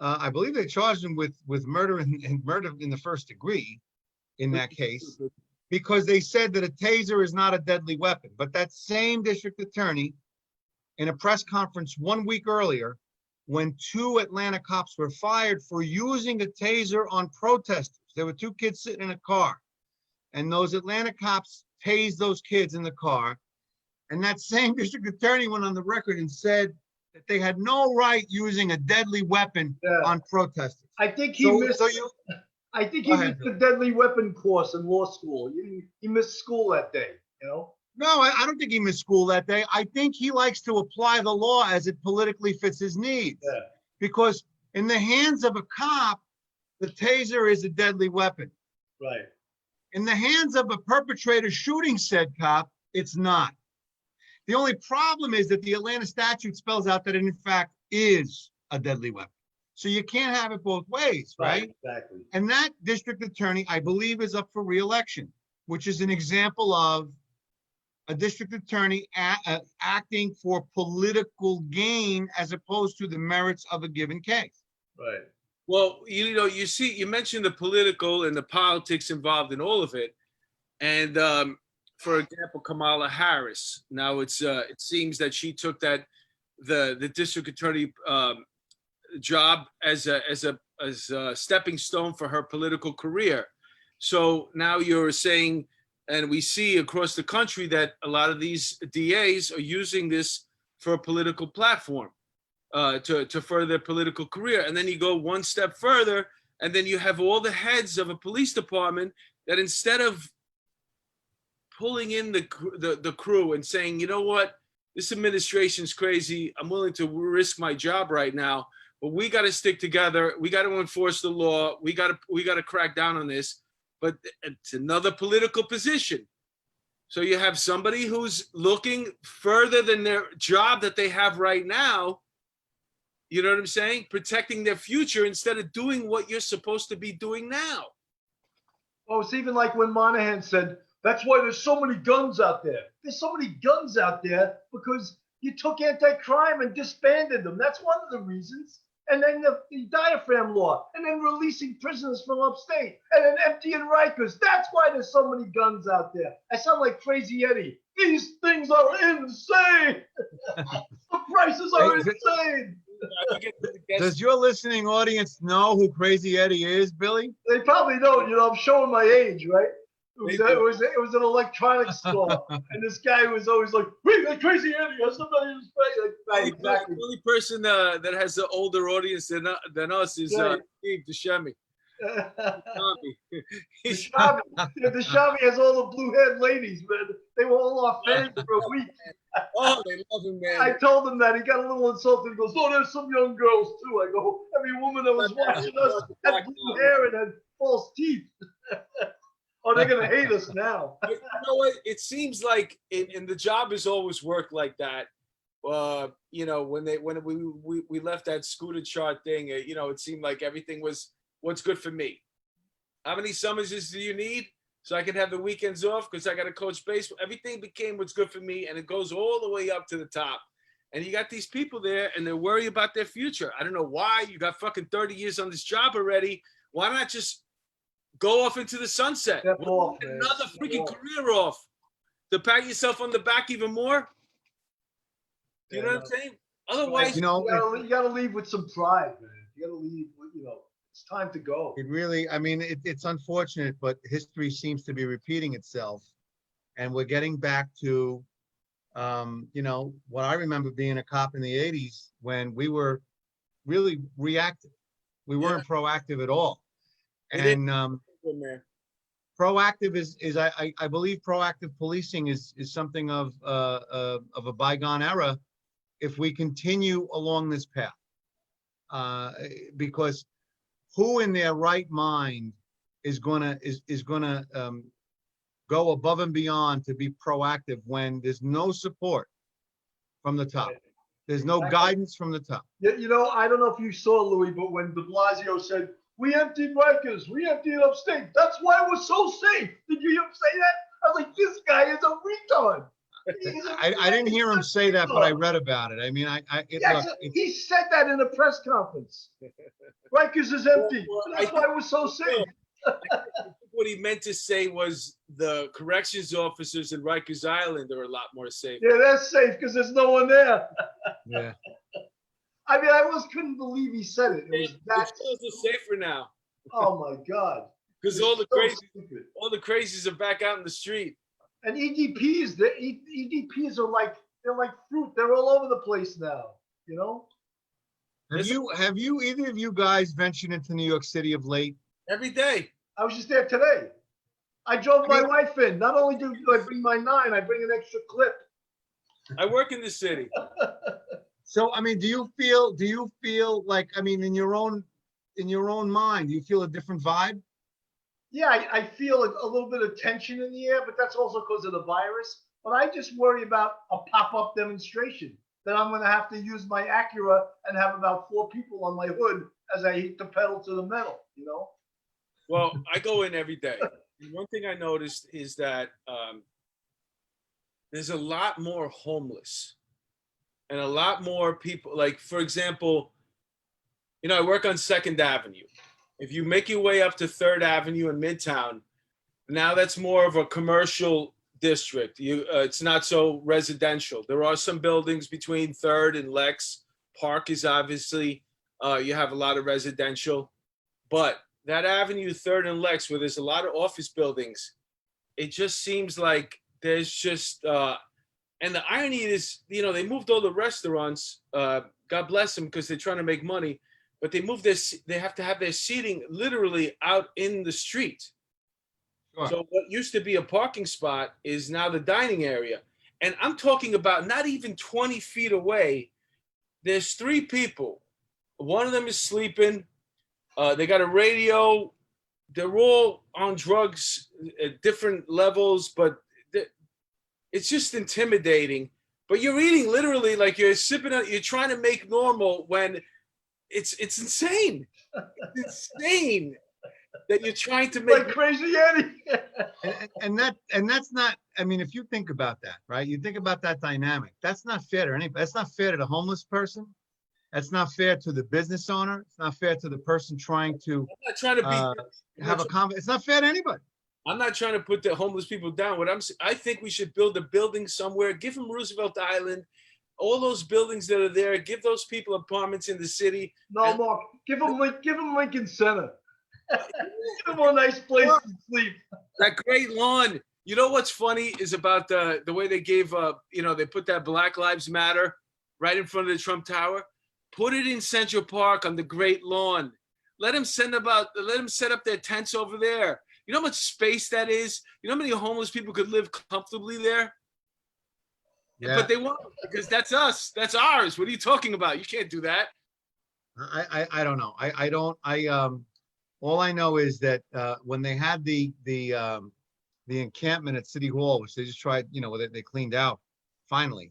I believe they charged him with murder and murder in the first degree in that case, because they said that a taser is not a deadly weapon. But that same district attorney, in a press conference 1 week earlier, when 2 Atlanta cops were fired for using a taser on protesters. There were 2 kids sitting in a car, and those Atlanta cops tased those kids in the car. And that same district attorney went on the record and said that they had no right using a deadly weapon on protesters. I think he missed the deadly weapon course in law school. He missed school that day, No, I don't think he missed school that day. I think he likes to apply the law as it politically fits his needs. Yeah. Because in the hands of a cop, the taser is a deadly weapon. Right. In the hands of a perpetrator shooting said cop, it's not. The only problem is that the Atlanta statute spells out that it in fact is a deadly weapon. So you can't have it both ways, right? Exactly. And that district attorney, I believe, is up for re-election, which is an example of a district attorney acting for political gain as opposed to the merits of a given case. Right. Well, you see, you mentioned the political and the politics involved in all of it. And for example, Kamala Harris. Now it seems that she took the district attorney job as a stepping stone for her political career. So now you're saying, and we see across the country that a lot of these DAs are using this for a political platform to further their political career. And then you go one step further, and then you have all the heads of a police department that instead of pulling in the crew and saying, you know what, this administration's crazy, I'm willing to risk my job right now, but we got to stick together. We got to enforce the law. We got to crack down on this. But it's another political position. So you have somebody who's looking further than their job that they have right now. You know what I'm saying? Protecting their future instead of doing what you're supposed to be doing now. Oh, it's even like when Monahan said, that's why there's so many guns out there. There's so many guns out there because you took anti-crime and disbanded them. That's one of the reasons. And then the diaphragm law, and then releasing prisoners from upstate, and then emptying Rikers. That's why there's so many guns out there. I sound like Crazy Eddie. These things are insane. The prices are insane. Does your listening audience know who Crazy Eddie is, Billy? They probably don't. I'm showing my age, right? It was an electronics store, and this guy was always like, "Wait, that Crazy Eddie has somebody who's right." Exactly. The only person that has an older audience than us is Steve Buscemi. The Shabby has all the blue-haired ladies, man. They were all our fans for a week. Oh, they love him, man. I told him that. He got a little insulted. He goes, "Oh, there's some young girls too." I go, "Every woman that was watching us had blue hair and had false teeth." Oh, they're gonna hate us now. You know what? It seems like, and the job has always worked like that. When we left that scooter chart thing, it seemed like everything was what's good for me. How many summers do you need so I can have the weekends off because I got to coach baseball? Everything became what's good for me, and it goes all the way up to the top. And you got these people there, and they're worried about their future. I don't know why. You got fucking 30 years on this job already. Why not just go off into the sunset? Another freaking career off to pat yourself on the back even more. Do you know what I'm saying? Otherwise, you gotta leave with some pride, man. You gotta leave with, it's time to go. It really, it's unfortunate, but history seems to be repeating itself. And we're getting back to, what I remember being a cop in the 80s when we were really reactive. We weren't proactive at all. And proactive is I believe proactive policing is something of a bygone era if we continue along this path, because who in their right mind is gonna go above and beyond to be proactive when there's no support from the top? There's no guidance from the top. I don't know if you saw, Louis, but when de Blasio said, "We emptied Rikers, we emptied upstate, that's why we're so safe." Did you hear him say that? I was like, this guy is a retard. I didn't hear him say that, but I read about it. He said that in a press conference. Rikers is empty. That's why we're so safe. What he meant to say was the corrections officers in Rikers Island are a lot more safe. Yeah, they're safe because there's no one there. Yeah. I almost couldn't believe he said it. It was that. It's safer now. Oh my God. Because all the crazies are back out in the street. And EDPs are like fruit. They're all over the place now. Have you either of you guys ventured into New York City of late? Every day. I was just there today. I drove my wife in. Not only do I bring my 9, I bring an extra clip. I work in the city. So, do you feel like, in your own mind, do you feel a different vibe? Yeah, I feel a little bit of tension in the air, but that's also because of the virus. But I just worry about a pop-up demonstration that I'm going to have to use my Acura and have about 4 people on my hood as I hit the pedal to the metal, you know? Well, I go in every day. And one thing I noticed is that there's a lot more homeless and a lot more people. Like, for example, I work on 2nd Avenue. If you make your way up to 3rd Avenue in Midtown, now that's more of a commercial district. It's not so residential. There are some buildings between 3rd and Lex. Park is obviously, you have a lot of residential. But that Avenue, 3rd and Lex, where there's a lot of office buildings, it just seems like there's just, and the irony is, they moved all the restaurants, God bless them, because they're trying to make money, but they have to have their seating literally out in the street. Sure. So what used to be a parking spot is now the dining area. And I'm talking about not even 20 feet away, there's 3 people. One of them is sleeping. They got a radio. They're all on drugs at different levels, but it's just intimidating. But you're eating literally like you're sipping on, you're trying to make normal when it's insane. It's insane that you're trying to make like Crazy Eddie. and that's not, I mean, if you think about that, right? You think about that dynamic. That's not fair to anybody. That's not fair to the homeless person. That's not fair to the business owner. It's not fair to the person trying to I'm not trying to have a comment. It's not fair to anybody. I'm not trying to put the homeless people down. I think we should build a building somewhere. Give them Roosevelt Island, all those buildings that are there. Give those people apartments in the city. No, Mark, give them Lincoln Center. Give them a nice place to sleep. That great lawn. You know what's funny is about the way they gave they put that Black Lives Matter right in front of the Trump Tower. Put it in Central Park on the great lawn. Let them set up their tents over there. You know how much space that is? You know how many homeless people could live comfortably there? Yeah. But they won't, because that's us. That's ours. What are you talking about? You can't do that. I don't know. All I know is that when they had the encampment at City Hall, which they just tried, they cleaned out finally.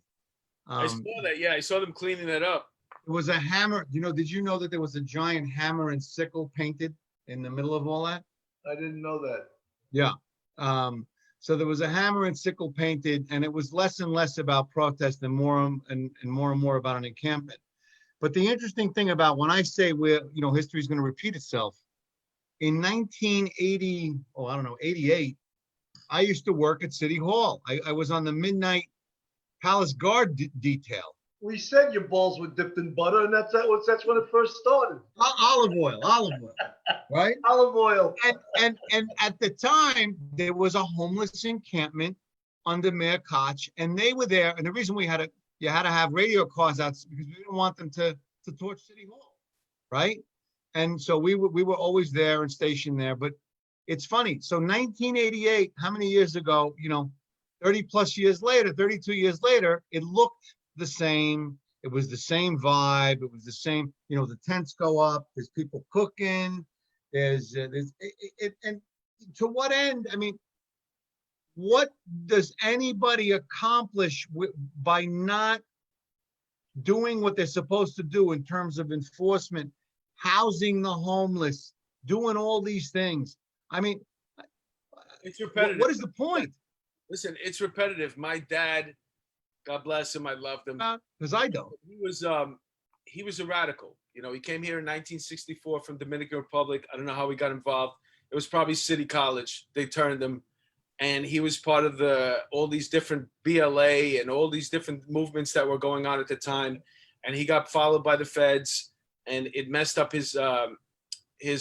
I saw that. Yeah, I saw them cleaning that up. It was a hammer. Did you know that there was a giant hammer and sickle painted in the middle of all that? I didn't know that. Yeah. So there was a hammer and sickle painted, and it was less and less about protest and more and more about an encampment. But the interesting thing about when I say history is going to repeat itself, in 1980, 88, I used to work at City Hall. I was on the midnight Palace Guard detail. We said your balls were dipped in butter, and that's when it first started. Olive oil, right? Olive oil. And at the time, there was a homeless encampment under Mayor Koch, and they were there. And the reason you had to have radio cars out because we didn't want them to torch City Hall, right? And so we were always there and stationed there. But it's funny. So 1988, how many years ago? 30 plus years later, 32 years later, it looked the same. It was the same vibe. It was the same. The tents go up. There's people cooking. And to what end? I mean, what does anybody accomplish by not doing what they're supposed to do in terms of enforcement, housing the homeless, doing all these things? I mean, it's repetitive. What is the point? Listen, it's repetitive. My dad, God bless him, I loved him. Because I don't. He was a radical. He came here in 1964 from Dominican Republic. I don't know how he got involved. It was probably City College. They turned him, and he was part of all these different BLA and all these different movements that were going on at the time. And he got followed by the feds, and it messed up his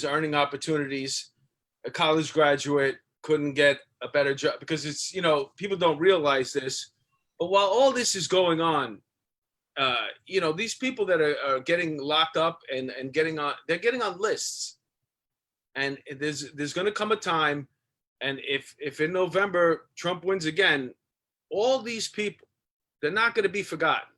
earning opportunities. A college graduate couldn't get a better job because it's people don't realize this. But while all this is going on, these people that are getting locked up and they're getting on lists. And there's going to come a time, and if in November Trump wins again, all these people, they're not going to be forgotten.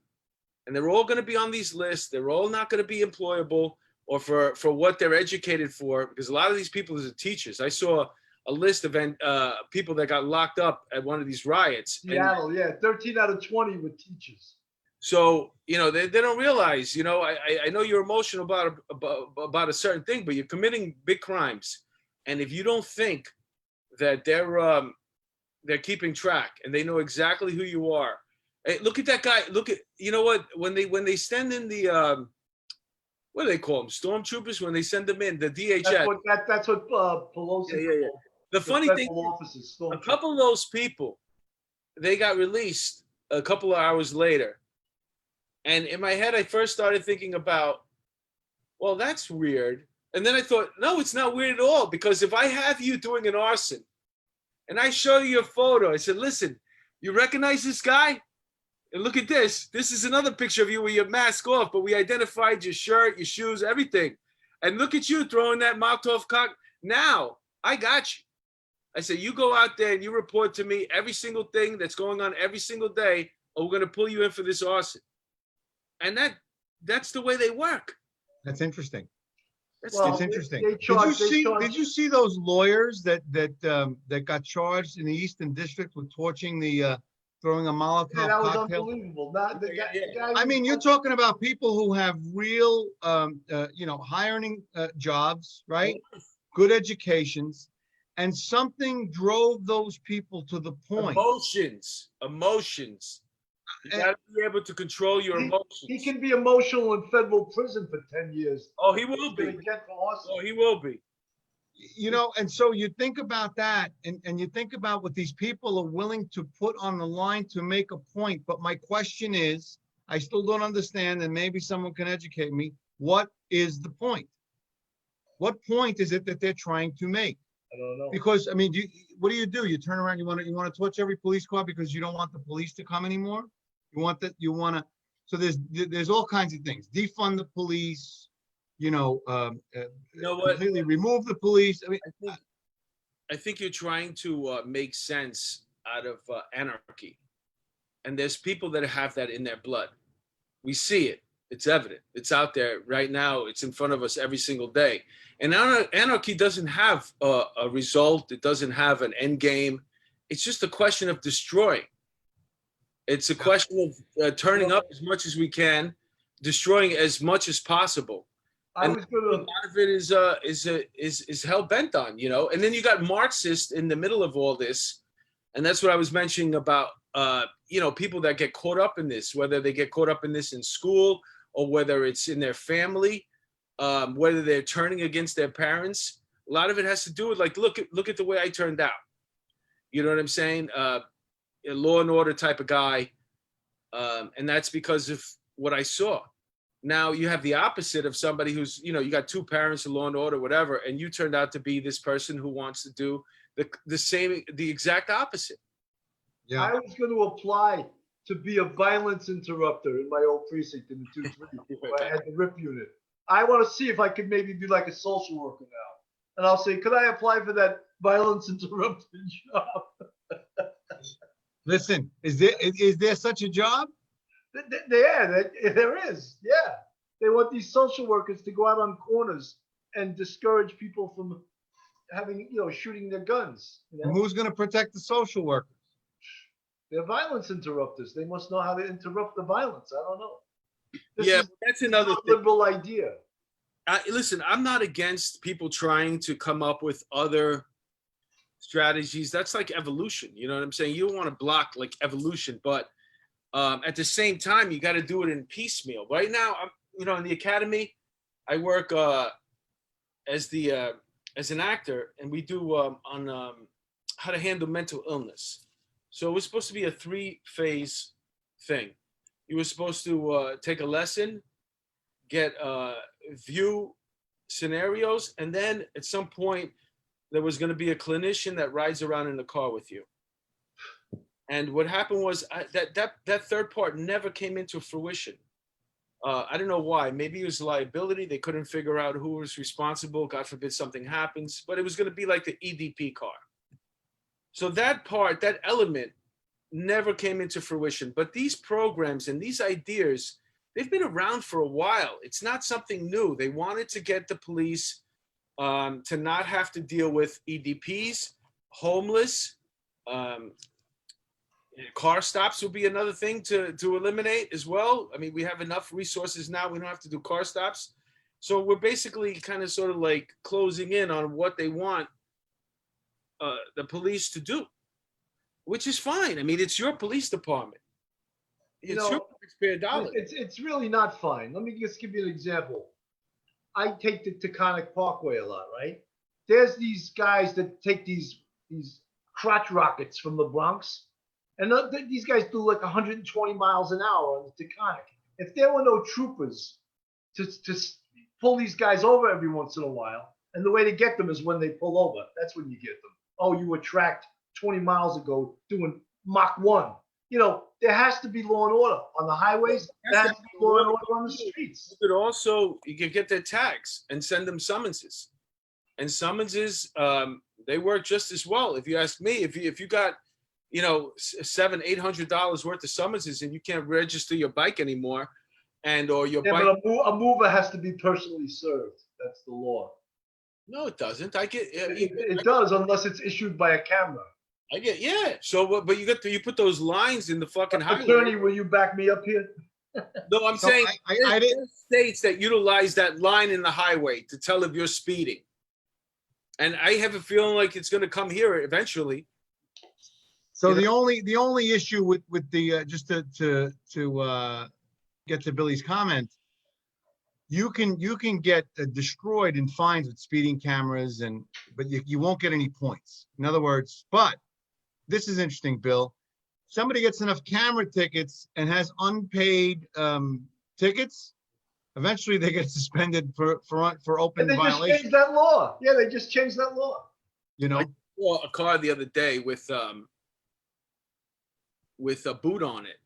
And they're all going to be on these lists. They're all not going to be employable or for what they're educated for, because a lot of these people are teachers. I saw a list of people that got locked up at one of these riots. Seattle, yeah, 13 out of 20 were teachers. So, you know, they don't realize, you know, I know you're emotional about a certain thing, but you're committing big crimes. And if you don't think that they're keeping track and they know exactly who you are. Hey, look at that guy. Look at, you know what, when they send in the, what do they call them? Stormtroopers, when they send them in, the DHS. That's what Pelosi. Yeah. The funny thing, officers, a couple of those people, they got released a couple of hours later. And in my head, I first started thinking about, well, that's weird. And then I thought, no, it's not weird at all. Because if I have you doing an arson and I show you a photo, I said, listen, you recognize this guy? And look at this. This is another picture of you with your mask off, but we identified your shirt, your shoes, everything. And look at you throwing that Molotov cock. Now, I got you. I said, you go out there and you report to me every single thing that's going on every single day, or we're going to pull you in for this arson. And that's the way they work. That's interesting. It's Interesting. Did you see those lawyers that got charged in the Eastern District with torching throwing a Molotov Yeah, that was cocktail? unbelievable. The guy I mean, you're talking about people who have real, hiring jobs, right? Good educations, and something drove those people to the point. Emotions. You got to be able to control your emotions. He can be emotional in federal prison for 10 years. Oh, he will be. Oh, he will be. You know, and so you think about that, and you think about what these people are willing to put on the line to make a point. But my question is, I still don't understand, and maybe someone can educate me. What is the point? What point is it that they're trying to make? I don't know. Because, I mean, what do? You turn around, you want to torch every police car because you don't want the police to come anymore? So there's all kinds of things. Defund the police, completely remove the police. I mean, I think you're trying to make sense out of anarchy. And there's people that have that in their blood. We see it. It's evident. It's out there right now. It's in front of us every single day. And anarchy doesn't have a result. It doesn't have an end game. It's just a question of destroying. It's a question of turning up as much as we can, destroying as much as possible. A lot of it is hell bent on, And then you got Marxists in the middle of all this, and that's what I was mentioning about, people that get caught up in this, whether they get caught up in this in school or whether it's in their family, whether they're turning against their parents. A lot of it has to do with look at the way I turned out. You know what I'm saying? A law and order type of guy. And that's because of what I saw. Now you have the opposite of somebody who's, you got two parents, a law and order, whatever, and you turned out to be this person who wants to do the exact opposite. Yeah. I was going to apply to be a violence interrupter in my old precinct in the 2-3 where I had the RIP unit. I want to see if I could maybe be like a social worker now. And I'll say, could I apply for that violence interrupter job? Listen, is there such a job? There is. Yeah. They want these social workers to go out on corners and discourage people from having, shooting their guns. And who's going to protect the social workers? They're violence interrupters. They must know how to interrupt the violence. I don't know. That's another liberal idea. Listen, I'm not against people trying to come up with other strategies. That's like evolution. You know what I'm saying? You don't want to block evolution, but at the same time, you got to do it in piecemeal. Right now, I'm, in the academy, I work as an actor, and we do on how to handle mental illness. So it was supposed to be a 3-phase thing. You were supposed to take a lesson, get view scenarios, and then at some point there was going to be a clinician that rides around in the car with you. And what happened was that third part never came into fruition. I don't know why. Maybe it was liability. They couldn't figure out who was responsible. God forbid something happens. But it was going to be like the EDP car. So that part, that element, never came into fruition. But these programs and these ideas, they've been around for a while. It's not something new. They wanted to get the police to not have to deal with EDPs, homeless, car stops would be another thing to eliminate as well. I mean, we have enough resources now. We don't have to do car stops. So we're basically kind of sort of like closing in on what they want the police to do, which is fine. I mean, it's your police department. It's your taxpayer dollars. It's really not fine. Let me just give you an example. I take the Taconic Parkway a lot, right? There's these guys that take these crotch rockets from the Bronx, and these guys do like 120 miles an hour on the Taconic. If there were no troopers to pull these guys over every once in a while, and the way to get them is when they pull over. That's when you get them. Oh, you were tracked 20 miles ago doing Mach 1. You know, there has to be law and order on the highways. There has to be law and order on the streets. You could get their tags and send them summonses. And summonses, they work just as well. If you ask me, if you got, you know, $700-800 worth of summonses and you can't register your bike anymore, or your bike. But a mover has to be personally served. That's the law. No, it doesn't. It does, unless it's issued by a camera. Yeah. So, but you put those lines in the fucking highway. Attorney, will you back me up here? No, I'm saying I didn't states that utilize that line in the highway to tell if you're speeding, and I have a feeling like it's going to come here eventually. So the only issue with the just to get to Billy's comment, you can get destroyed in fines with speeding cameras, but you won't get any points. In other words, but this is interesting, Bill. Somebody gets enough camera tickets and has unpaid tickets, eventually they get suspended for open violation. Just changed that law. Yeah, they just changed that law. You know, I saw a car the other day with a boot on it.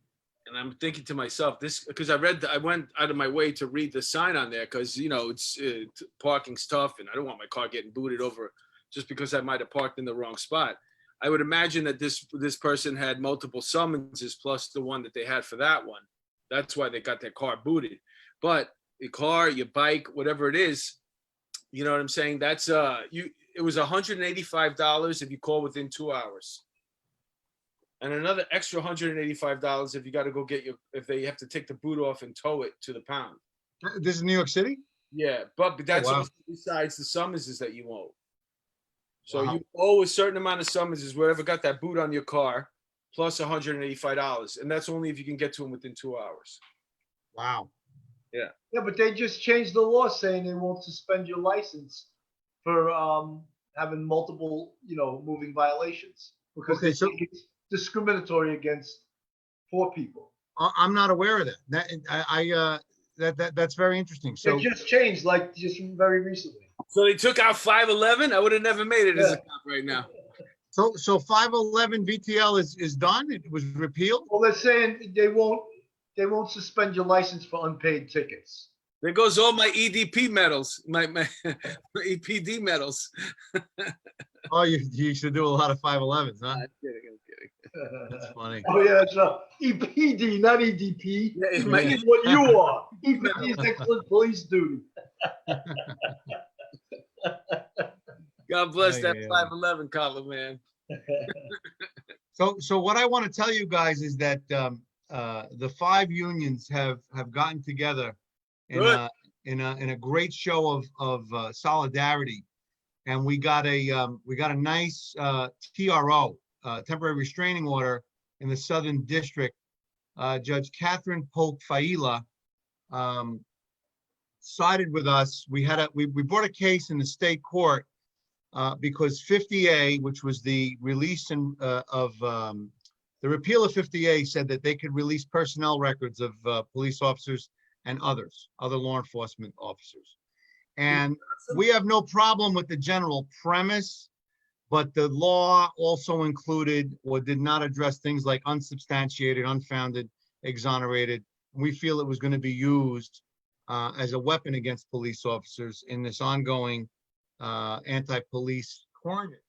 And I'm thinking to myself, this, because I went out of my way to read the sign on there, because, you know, it's parking's tough and I don't want my car getting booted over just because I might have parked in the wrong spot. I would imagine that this person had multiple summonses plus the one that they had for that one. That's why they got their car booted. But your car, your bike, whatever it is, you know what I'm saying? That's it was $185 if you call within 2 hours. And another extra $185 if you got to go if they have to take the boot off and tow it to the pound. This is New York City? Yeah, but that's also besides the summonses that you owe. So you owe a certain amount of summonses, whatever got that boot on your car, plus $185. And that's only if you can get to them within 2 hours. Wow. Yeah. Yeah, but they just changed the law saying they won't suspend your license for having multiple, moving violations, because it's discriminatory against poor people. I'm not aware of that. That's very interesting. So it just changed, just very recently. So they took out 511. I would have never made it as a cop right now. So 511 VTL is done. It was repealed. Well, they're saying they won't suspend your license for unpaid tickets. There goes all my EDP medals, my EPD medals. Oh, you should do a lot of 511s, huh? I'm kidding. That's funny. Oh yeah, that's EPD, not EDP. Yeah, EPD is what you are. EPD is excellent police duty. God bless that 511 column, man. So what I want to tell you guys is that the 5 unions have gotten together in a great show of solidarity, and we got a nice TRO, temporary restraining order in the Southern District. Judge Catherine Polk Faila sided with us. We brought a case in the state court because 50A, which was the release of the repeal of 50A, said that they could release personnel records of police officers and other law enforcement officers. And we have no problem with the general premise, but the law also included or did not address things like unsubstantiated, unfounded, exonerated. We feel it was going to be used as a weapon against police officers in this ongoing anti-police climate.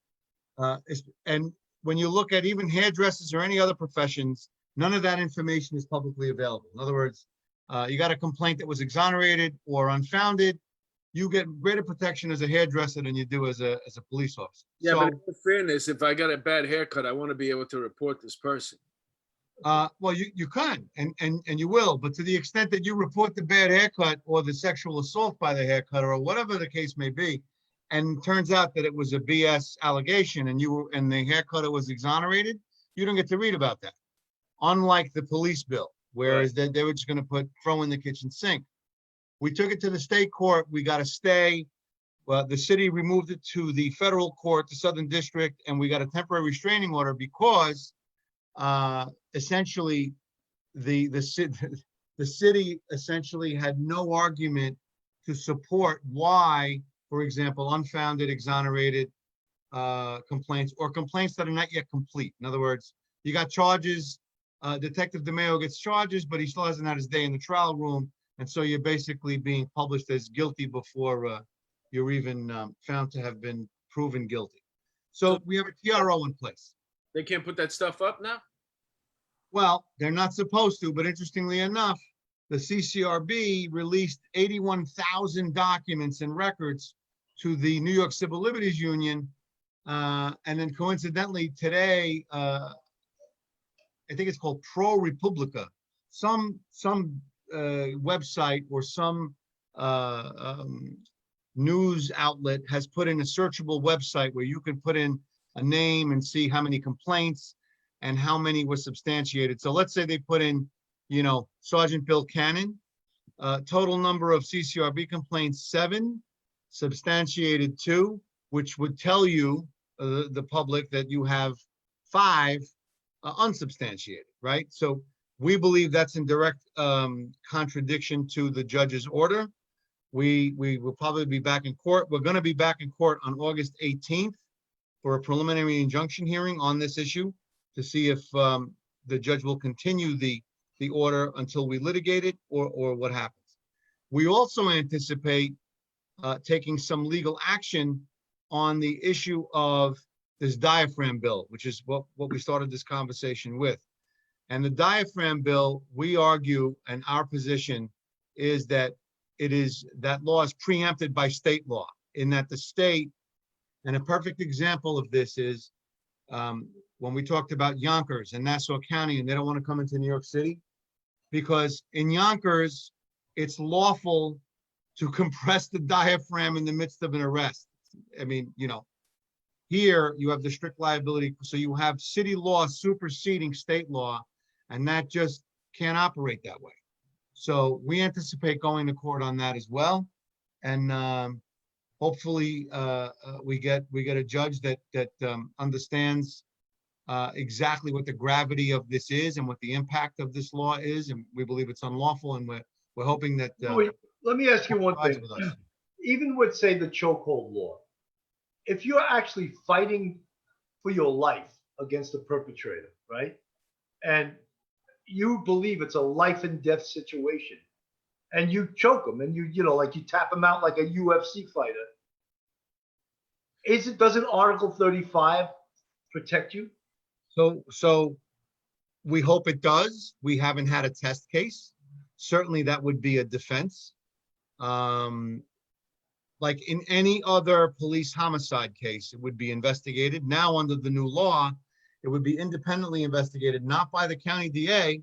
And when you look at even hairdressers or any other professions, none of that information is publicly available. In other words, you got a complaint that was exonerated or unfounded, you get greater protection as a hairdresser than you do as a police officer. Yeah, So, but in fairness, if I got a bad haircut, I want to be able to report this person. well, you can, and you will, but to the extent that you report the bad haircut or the sexual assault by the haircutter or whatever the case may be, and it turns out that it was a BS allegation and the haircutter was exonerated, you don't get to read about that. Unlike the police bill, whereas they were just going to throw in the kitchen sink. We took it to the state court. We got a stay. Well, the city removed it to the federal court, the Southern District, and we got a temporary restraining order because essentially the city essentially had no argument to support why, for example, unfounded, exonerated complaints or complaints that are not yet complete. In other words, you got charges. Detective DeMeo gets charges, but he still hasn't had his day in the trial room. And so you're basically being published as guilty before you're even found to have been proven guilty. So we have a TRO in place. They can't put that stuff up now? Well, they're not supposed to, but interestingly enough, the CCRB released 81,000 documents and records to the New York Civil Liberties Union. And then coincidentally today, I think it's called Pro Republica, some website or some news outlet has put in a searchable website where you can put in a name and see how many complaints and how many were substantiated. So let's say they put in, Sergeant Bill Cannon, total number of CCRB complaints, 7, substantiated 2, which would tell you, the public, that you have 5 unsubstantiated, right? So we believe that's in direct contradiction to the judge's order. We will probably be back in court. We're going to be back in court on August 18th for a preliminary injunction hearing on this issue to see if the judge will continue the order until we litigate it or what happens. We also anticipate taking some legal action on the issue of this diaphragm bill, which is what we started this conversation with. And the diaphragm bill, we argue, and our position is that that law is preempted by state law, in that the state, and a perfect example of this is when we talked about Yonkers and Nassau County, and they don't want to come into New York City, because in Yonkers, it's lawful to compress the diaphragm in the midst of an arrest. I mean, here you have the strict liability, so you have city law superseding state law, and that just can't operate that way. So we anticipate going to court on that as well, and hopefully we get a judge that understands exactly what the gravity of this is and what the impact of this law is, and we believe it's unlawful, and we're hoping that. Louie, let me ask you one thing. Even with, say, the chokehold law, if you're actually fighting for your life against the perpetrator, right, and you believe it's a life and death situation, and you choke him, and you tap him out like a UFC fighter, doesn't Article 35 protect you? So we hope it does. We haven't had a test case. Certainly that would be a defense. Like in any other police homicide case, it would be investigated. Now, under the new law, it would be independently investigated, not by the county DA,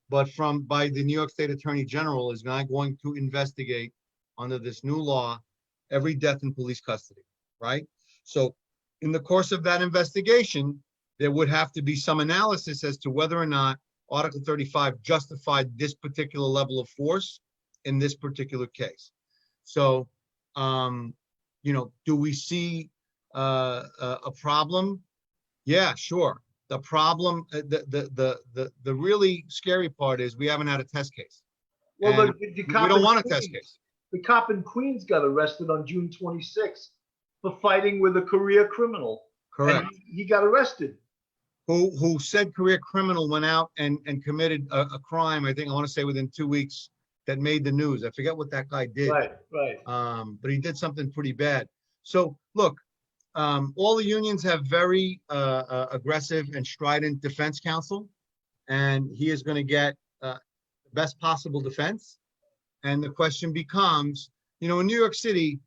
but by the New York State Attorney General is now going to investigate under this new law every death in police custody, right? So in the course of that investigation, there would have to be some analysis as to whether or not Article 35 justified this particular level of force in this particular case. So, do we see a problem? Yeah, sure. The problem, the really scary part is we haven't had a test case. Well, we don't want a test case. The cop in Queens got arrested on June 26th for fighting with a career criminal. Correct. And he got arrested. Who said career criminal went out and committed a crime, I want to say within 2 weeks, that made the news. I forget what that guy did. Right. But he did something pretty bad. So look, all the unions have very aggressive and strident defense counsel, and he is going to get the best possible defense. And the question becomes, You know, in New York City,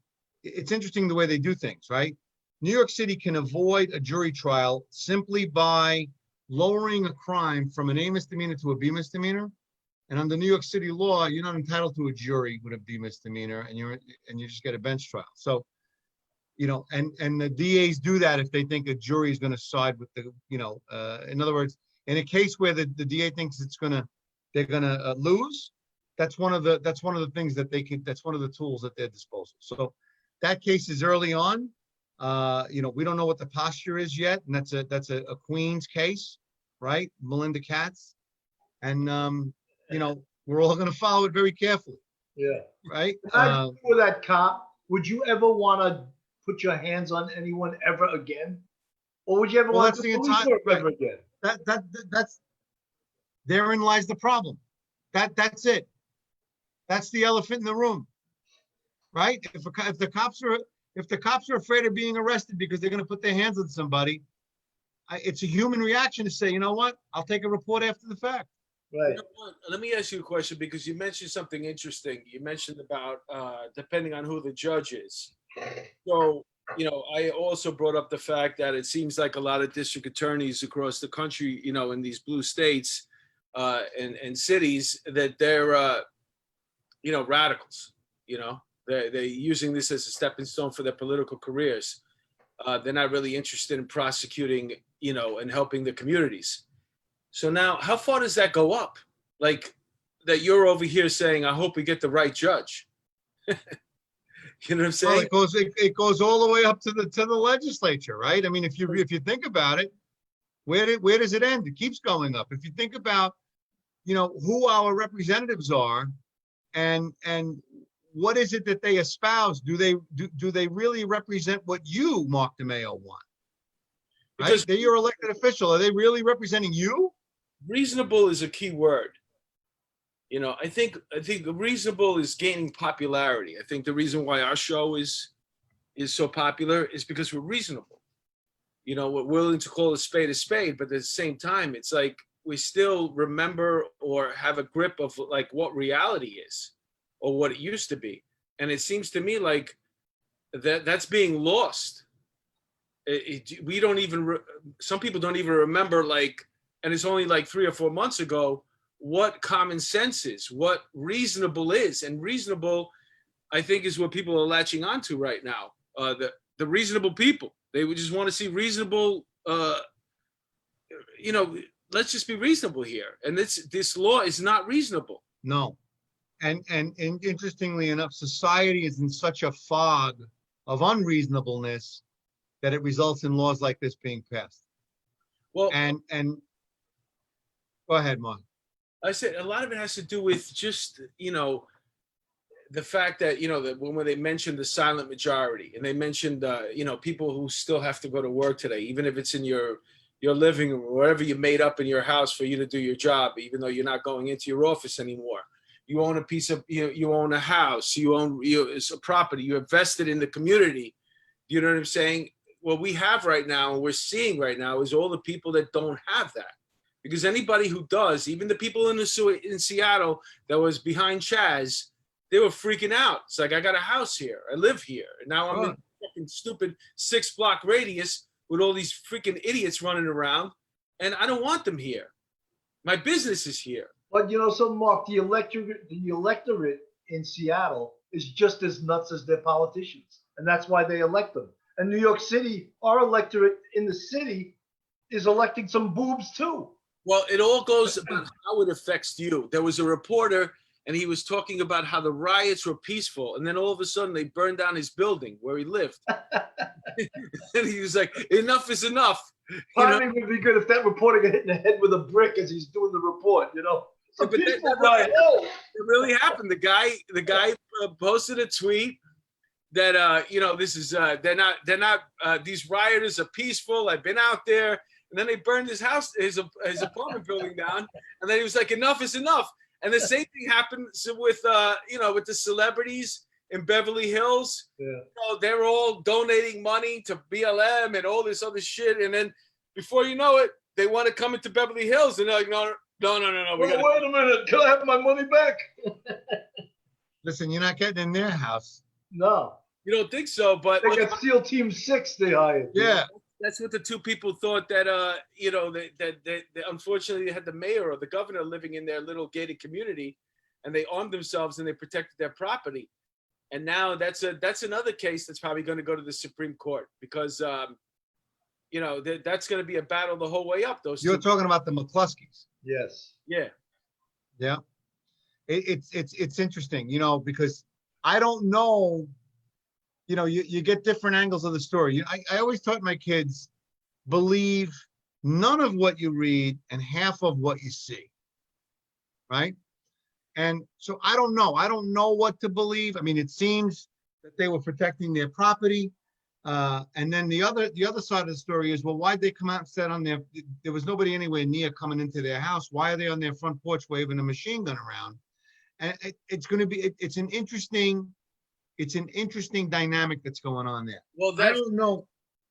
it's interesting the way they do things, right? New York City can avoid a jury trial simply by lowering a crime from an A misdemeanor to a B misdemeanor. And under New York City law, you're not entitled to a jury with a B misdemeanor, and you just get a bench trial. So, you know, and the DAs do that if they think a jury is going to side with the, you know, in other words, in a case where the DA thinks they're gonna lose, that's one of the things that they can, that's one of the tools at their disposal. So that case is early on. You know, we don't know what the posture is yet, and that's a Queens case, right? Melinda Katz, and you know, we're all going to follow it very carefully. Yeah. Right. For that cop, would you ever want to put your hands on anyone ever again, or would you ever want to do police work ever again? That's therein lies the problem. That's it. That's the elephant in the room, right? If the cops are afraid of being arrested because they're going to put their hands on somebody, it's a human reaction to say, you know what, I'll take a report after the fact. Right. You know what? Let me ask you a question, because you mentioned something interesting. You mentioned about depending on who the judge is. So, you know, I also brought up the fact that it seems like a lot of district attorneys across the country, you know, in these blue states and cities, that they're, you know, radicals. You know, they're using this as a stepping stone for their political careers. They're not really interested in prosecuting, you know, and helping the communities. So now, how far does that go up? Like, that you're over here saying, I hope we get the right judge. You know what I'm saying? Well, it goes all the way up to the legislature, right? I mean, if you think about it, where does it end? It keeps going up. If you think about, you know, who our representatives are, and what is it that they espouse? Do they really represent what you, Mark DeMeo, want? Right? Because they're your elected official. Are they really representing you? Reasonable is a key word. You know, I think reasonable is gaining popularity. I think the reason why our show is so popular is because we're reasonable. You know, we're willing to call a spade, but at the same time, it's like we still remember or have a grip of like what reality is or what it used to be. And it seems to me like that's being lost. We don't even, some people don't even remember, like, and it's only like 3 or 4 months ago, what common sense is, what reasonable is. And reasonable, I think, is what people are latching onto right now. The reasonable people, they would just want to see reasonable, you know, let's just be reasonable here. And this law is not reasonable. No. And interestingly enough, society is in such a fog of unreasonableness that it results in laws like this being passed. Well, and go ahead, Mark. I said a lot of it has to do with just, you know, the fact that, you know, that when they mentioned the silent majority, and they mentioned, you know, people who still have to go to work today, even if it's in your living room, or wherever you made up in your house for you to do your job, even though you're not going into your office anymore. You own a piece of, you own a house, it's a property, you invested in the community. You know what I'm saying? What we have right now, and we're seeing right now, is all the people that don't have that. Because anybody who does, even the people in Seattle that was behind Chaz, they were freaking out. It's like, I got a house here, I live here, and now I'm in a fucking stupid 6-block radius with all these freaking idiots running around, and I don't want them here. My business is here. But you know, so Mark, the electorate in Seattle is just as nuts as their politicians, and that's why they elect them. And New York City, our electorate in the city is electing some boobs too. Well, it all goes about how it affects you. There was a reporter, and he was talking about how the riots were peaceful, and then all of a sudden they burned down his building where he lived. And he was like, enough is enough. Timing would be good if that reporter got hit in the head with a brick as he's doing the report, you know. But that really happened. The guy posted a tweet that you know, this is they're not these rioters are peaceful. I've been out there, and then they burned his house, his apartment building down, and then he was like, enough is enough. And the same thing happened with you know, with the celebrities in Beverly Hills. Yeah. You know, they were all donating money to BLM and all this other shit, and then before you know it, they want to come into Beverly Hills, and they're like, no. Well, wait a minute, can I have my money back? Listen, you're not getting in their house. No, You don't think so, but they got SEAL Team 6 they hired. Yeah. that's what the two people thought that that unfortunately they had the mayor or the governor living in their little gated community, and they armed themselves and they protected their property. And now that's another case that's probably going to go to the Supreme Court because that's going to be a battle the whole way up. Those You're two. talking about the McCluskeys. Yes. Yeah. Yeah. It's interesting, because I don't know, you get different angles of the story. I always taught my kids, believe none of what you read and half of what you see. Right. And so I don't know. I don't know what to believe. I mean, it seems that they were protecting their property. And then the other side of the story is, well, why'd they come out and said there was nobody anywhere near coming into their house. Why are they on their front porch waving a machine gun around? And it's going to be, it's an interesting dynamic that's going on there. Well, I don't know.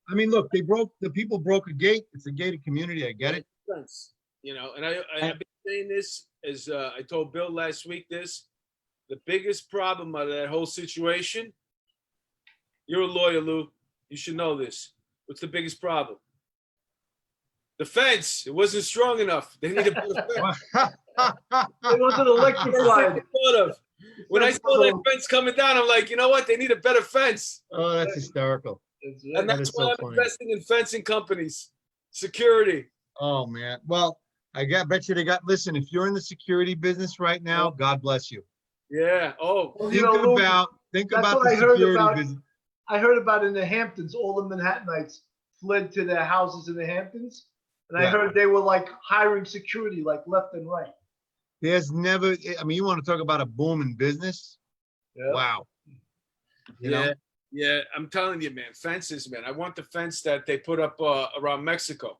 I mean, look, the people broke a gate. It's a gated community. I get it. Sense, and I've been saying this as I told Bill last week. The biggest problem out of that whole situation. You're a lawyer, Lou. You should know this. What's the biggest problem? The fence. It wasn't strong enough. They need a better fence. It wasn't electrified. When I saw that fence coming down, I'm like, you know what? They need a better fence. Oh, that's hysterical. And that's why I'm funny. investing in fencing companies, security. Oh man. Well, bet you listen, if you're in the security business right now, God bless you. Yeah. Oh, Well, Think that's about what the I heard security about. business. I heard about in the Hamptons, all the Manhattanites fled to their houses in the Hamptons. And I Yeah. heard they were like hiring security like left and right. There's never, I mean, you want to talk about a boom in business? Yeah. Wow. You know? Yeah. I'm telling you, man, fences, man. I want the fence that they put up around Mexico.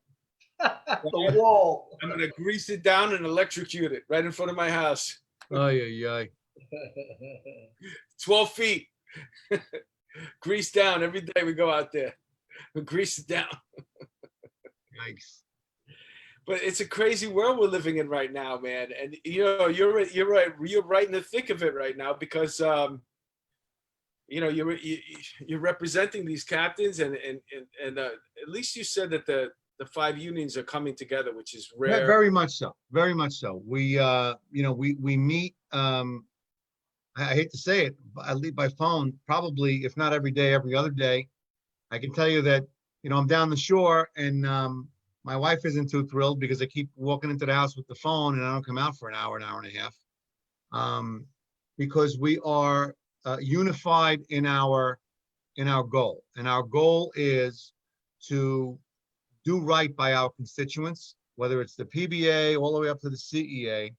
The wall. I'm gonna grease it down and electrocute it right in front of my house. Oh, yeah. 12 feet. Grease down every day we go out there. We grease it down. Yikes. But it's a crazy world we're living in right now, man. And you're right. You're right in the thick of it right now because you're representing these captains, and at least you said that the 5 unions are coming together, which is rare. Yeah, very much so. Very much so. We we meet. I hate to say it, I leave by phone probably, if not every day, every other day. I can tell you that I'm down the shore, and my wife isn't too thrilled because I keep walking into the house with the phone and I don't come out for an hour and a half, because we are unified in our goal, and our goal is to do right by our constituents, whether it's the PBA all the way up to the CEA.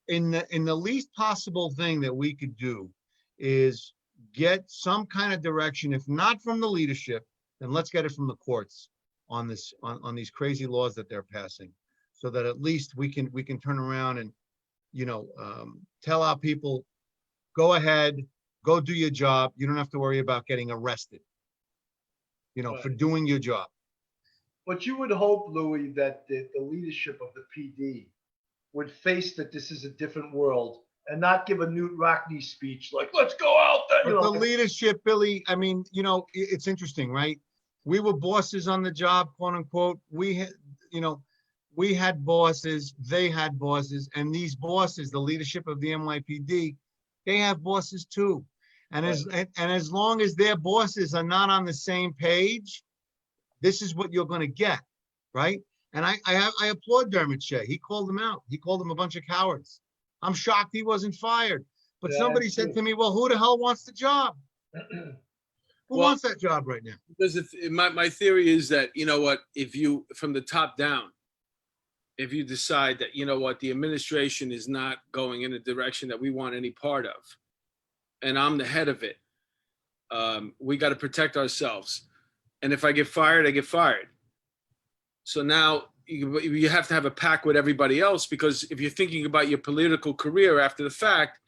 In the least possible thing that we could do is get some kind of direction, if not from the leadership, then let's get it from the courts on this, on these crazy laws that they're passing, so that at least we can turn around and tell our people, go ahead, go do your job. You don't have to worry about getting arrested, Right. for doing your job. But you would hope, Louis, that the leadership of the PD would face that this is a different world and not give a Newt Rockney speech like, let's go out there. But the leadership, Billy, I mean, it's interesting, right? We were bosses on the job, quote unquote. We had bosses, they had bosses, and these bosses, the leadership of the NYPD, they have bosses too. And as long as their bosses are not on the same page, this is what you're going to get, right? And I applaud Dermot Shea. He called them out. He called them a bunch of cowards. I'm shocked he wasn't fired. But somebody said to me, well, who the hell wants the job? Who wants that job right now? Because my theory is that, if you, from the top down, if you decide that, the administration is not going in a direction that we want any part of, and I'm the head of it, we got to protect ourselves. And if I get fired, I get fired. So now you have to have a pact with everybody else, because if you're thinking about your political career after the fact,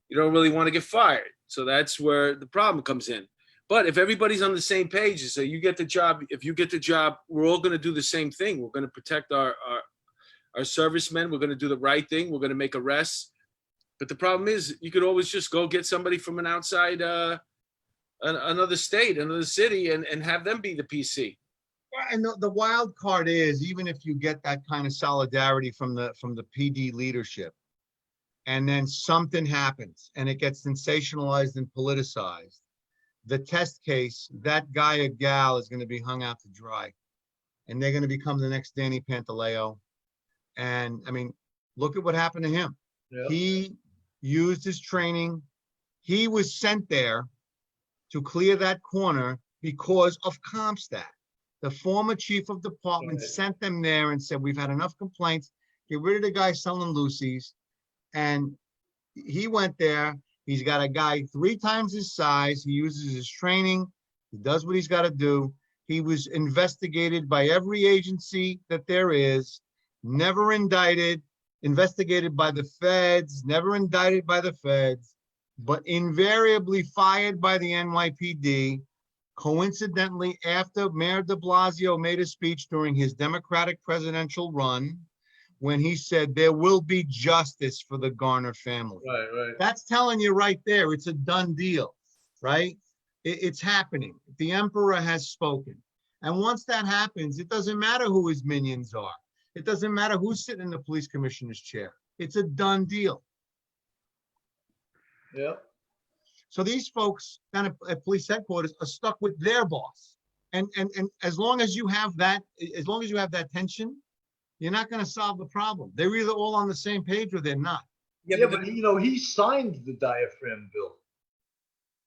you don't really want to get fired. So that's where the problem comes in. But if everybody's on the same page, so you get the job, if you get the job, we're all going to do the same thing. We're going to protect our servicemen. We're going to do the right thing. We're going to make arrests. But the problem is, you could always just go get somebody from an outside, another state, another city, and have them be the PC. And the wild card is, even if you get that kind of solidarity from the PD leadership, and then something happens and it gets sensationalized and politicized, the test case, that guy or gal is going to be hung out to dry, and they're going to become the next Danny Pantaleo. And I mean, look at what happened to him. Yeah. He used his training. He was sent there to clear that corner because of Comstat. The former chief of department sent them there and said, we've had enough complaints. Get rid of the guy selling Lucy's. And he went there. He's got a guy 3 times his size. He uses his training. He does what he's got to do. He was investigated by every agency that there is, never indicted, investigated by the feds, never indicted by the feds, but invariably fired by the NYPD. Coincidentally, after Mayor de Blasio made a speech during his Democratic presidential run, when he said there will be justice for the Garner family. Right. That's telling you right there, it's a done deal, right? It's happening. The emperor has spoken. And once that happens, it doesn't matter who his minions are. It doesn't matter who's sitting in the police commissioner's chair. It's a done deal. Yeah. So these folks down at police headquarters are stuck with their boss. And as long as you have that, tension, you're not going to solve the problem. They're either all on the same page or they're not. Yeah, but he signed the diaphragm bill.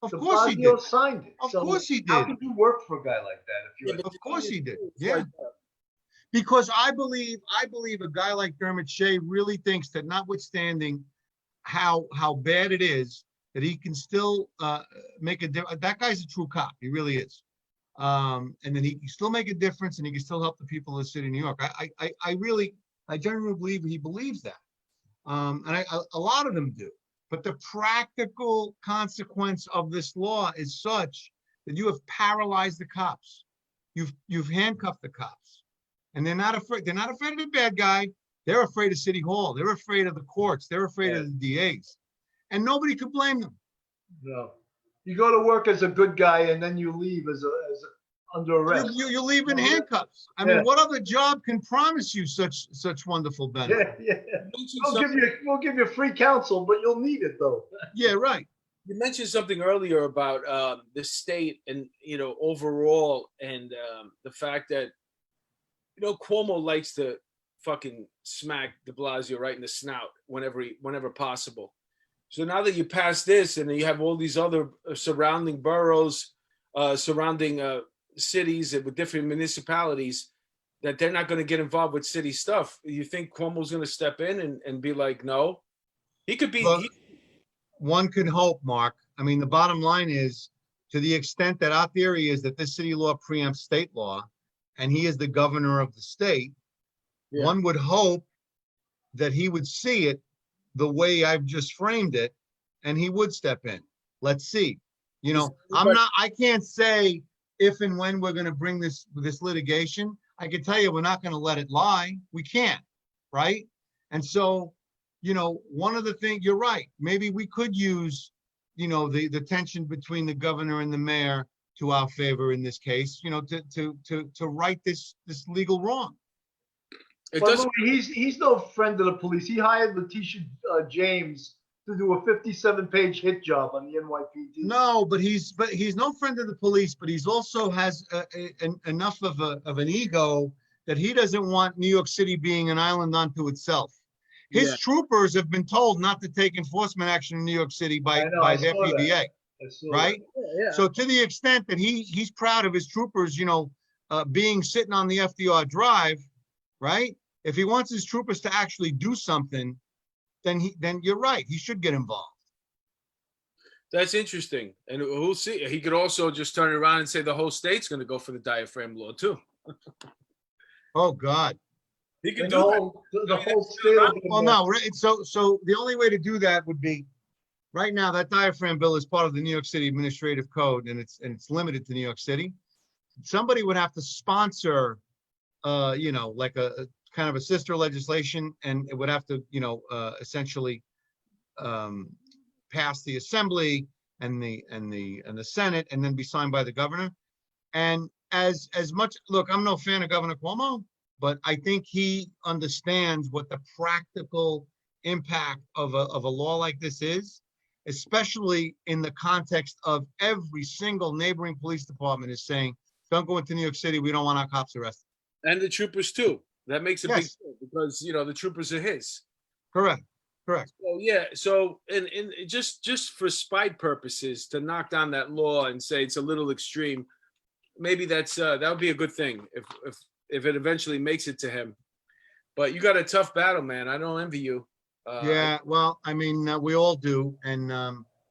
Of De course he Blasio did. signed it. Of So course he How did. can you work for a guy like that if you're? Of course he did. Yeah. Because I believe a guy like Dermot Shea really thinks that, notwithstanding how bad it is, that he can still make a difference. That guy's a true cop. He really is. And then he can still make a difference, and he can still help the people of the city of New York. I genuinely believe he believes that. And a lot of them do. But the practical consequence of this law is such that you have paralyzed the cops. You've handcuffed the cops, and they're not afraid. They're not afraid of the bad guy. They're afraid of City Hall. They're afraid of the courts. They're afraid of the DAs, and nobody could blame them. No, you go to work as a good guy and then you leave as under arrest. You leave in handcuffs. I mean, what other job can promise you such wonderful benefits? Yeah. We'll give you free counsel, but you'll need it though. Yeah, right. You mentioned something earlier about the state and overall, and the fact that Cuomo likes to fucking smack de Blasio right in the snout whenever possible. So now that you pass this, and you have all these other surrounding boroughs, surrounding cities with different municipalities, that they're not going to get involved with city stuff. You think Cuomo's going to step in and be like, no? He could be. Well, one could hope, Mark. I mean, the bottom line is, to the extent that our theory is that this city law preempts state law, and he is the governor of the state, one would hope that he would see it the way I've just framed it, and he would step in. Let's see. I can't say if and when we're going to bring this litigation. I can tell you we're not going to let it lie. We can't, right? And so, one of the things, you're right, maybe we could use, the tension between the governor and the mayor to our favor in this case, to right this legal wrong. But Louis, he's no friend of the police. He hired Letitia James to do a 57-page hit job on the NYPD. No, but he's no friend of the police, but he's also has enough of an ego that he doesn't want New York City being an island unto itself. His troopers have been told not to take enforcement action in New York City by their PBA, right? Yeah. So to the extent that he's proud of his troopers, being sitting on the FDR drive, right? If he wants his troopers to actually do something, then you're right. He should get involved. That's interesting. And we'll see. He could also just turn it around and say the whole state's going to go for the diaphragm law too. Oh God. He could the whole state. Well, no. So the only way to do that would be, right now, that diaphragm bill is part of the New York City Administrative Code, and it's limited to New York City. Somebody would have to sponsor, like a kind of a sister legislation, and it would have to, essentially pass the assembly and the Senate, and then be signed by the governor. And as much, look, I'm no fan of Governor Cuomo, but I think he understands what the practical impact of a law like this is, especially in the context of every single neighboring police department is saying, don't go into New York City. We don't want our cops arrested. And the troopers too. That makes a big Yes. deal because, you know, the troopers are his. Correct. Correct. So yeah, so and just for spite purposes to knock down that law and say it's a little extreme, maybe that would be a good thing if it eventually makes it to him. But you got a tough battle, man. I don't envy you. Yeah, well, I mean, we all do. And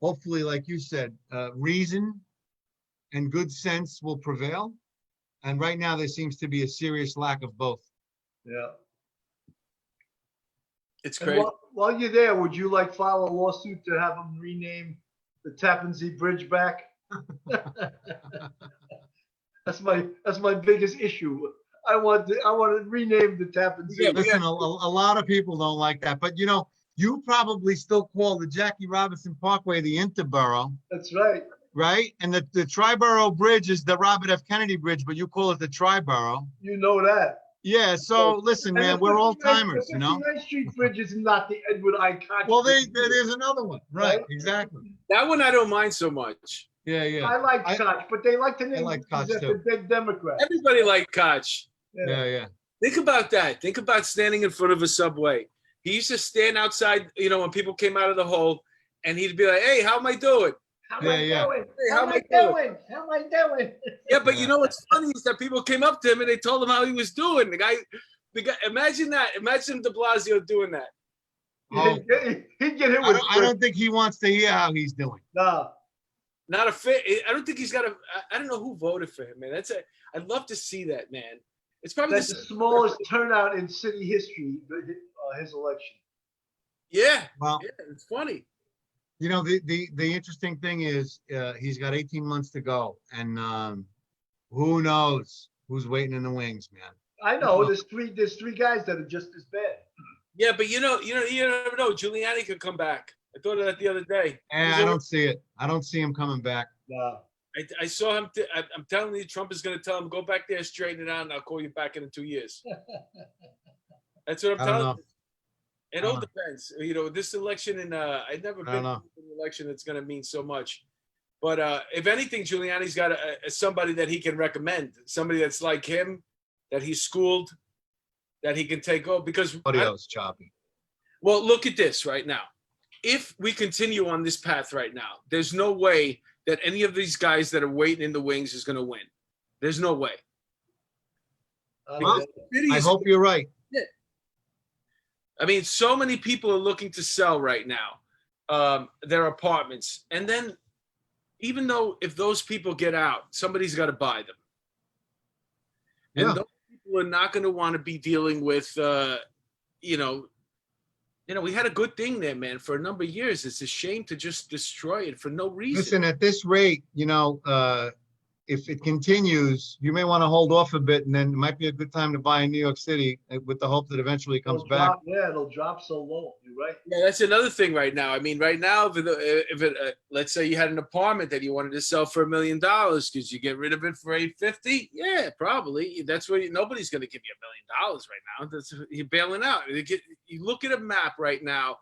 hopefully, like you said, reason and good sense will prevail. And right now, there seems to be a serious lack of both. Yeah. It's And crazy. while you're there, would you like file a lawsuit to have them rename the Tappan Zee Bridge back? That's my biggest issue. I want to rename the Tappan Zee. Yeah, Listen, a lot of people don't like that, but you know, you probably still call the Jackie Robinson Parkway the Interborough, That's right. right? And the Triborough Bridge is the Robert F. Kennedy Bridge, but you call it the Triborough. You know that. Yeah, so listen, And man, the we're all 59th timers, you know? The 59th Street Bridge is not the Edward I. Koch Well, Bridge. there's another one, right? Right? Exactly. That one I don't mind so much. Yeah, yeah, I like Koch, but they like to name like it Koch, after too. dead Democrats. Everybody liked Koch. yeah, yeah. Think about that. Think about standing in front of a subway. He used to stand outside, you know, when people came out of the hole, and he'd be like, "Hey, how am I doing?" How Yeah, am I yeah. doing? Hey, How am I doing? How am I doing? Yeah, but you Yeah. know what's funny is that people came up to him and they told him how he was doing. The guy, imagine that. Imagine De Blasio doing that. Oh, He'd get hit I with. I don't think he wants to hear how he's doing. Nah. Not a fit. I don't think he's got a. I don't know who voted for him, man. I'd love to see that, man. It's probably That's the smallest turnout in city history. His election. Yeah, Well, yeah, it's funny. you know, the interesting thing is he's got 18 months to go, and who knows who's waiting in the wings, man. I know there's three guys that are just as bad. Yeah, but you never know. Giuliani could come back. I thought of that the other day. And I don't see it. I don't see him coming back. Nah. I saw him. I'm telling you, Trump is going to tell him, go back there, straighten it out, and I'll call you back in 2 years. That's what I'm I don't telling know. you. It all depends. You know, this election, and I've never been know. in an election that's going to mean so much. But if anything, Giuliani's got somebody that he can recommend, somebody that's like him, that he's schooled, that he can take over. Because Audio's choppy. well, look at this right now. If we continue on this path right now, there's no way that any of these guys that are waiting in the wings is going to win. There's no way. Well, I hope you're right. I mean, so many people are looking to sell right now their apartments. And then even though if those people get out, somebody's got to buy them. And Yeah. those people are not going to want to be dealing with, you know, we had a good thing there, man, for a number of years. It's a shame to just destroy it for no reason. Listen, at this rate, you know, if it continues, you may want to hold off a bit, and then it might be a good time to buy in New York City with the hope that eventually it comes back. It'll drop so low. You're right. Yeah, that's another thing right now. I mean, right now, let's say you had an apartment that you wanted to sell for $1 million, because you get rid of it for $850. Yeah, probably. That's where nobody's going to give you $1 million right now. You're bailing out. You look at a map right now.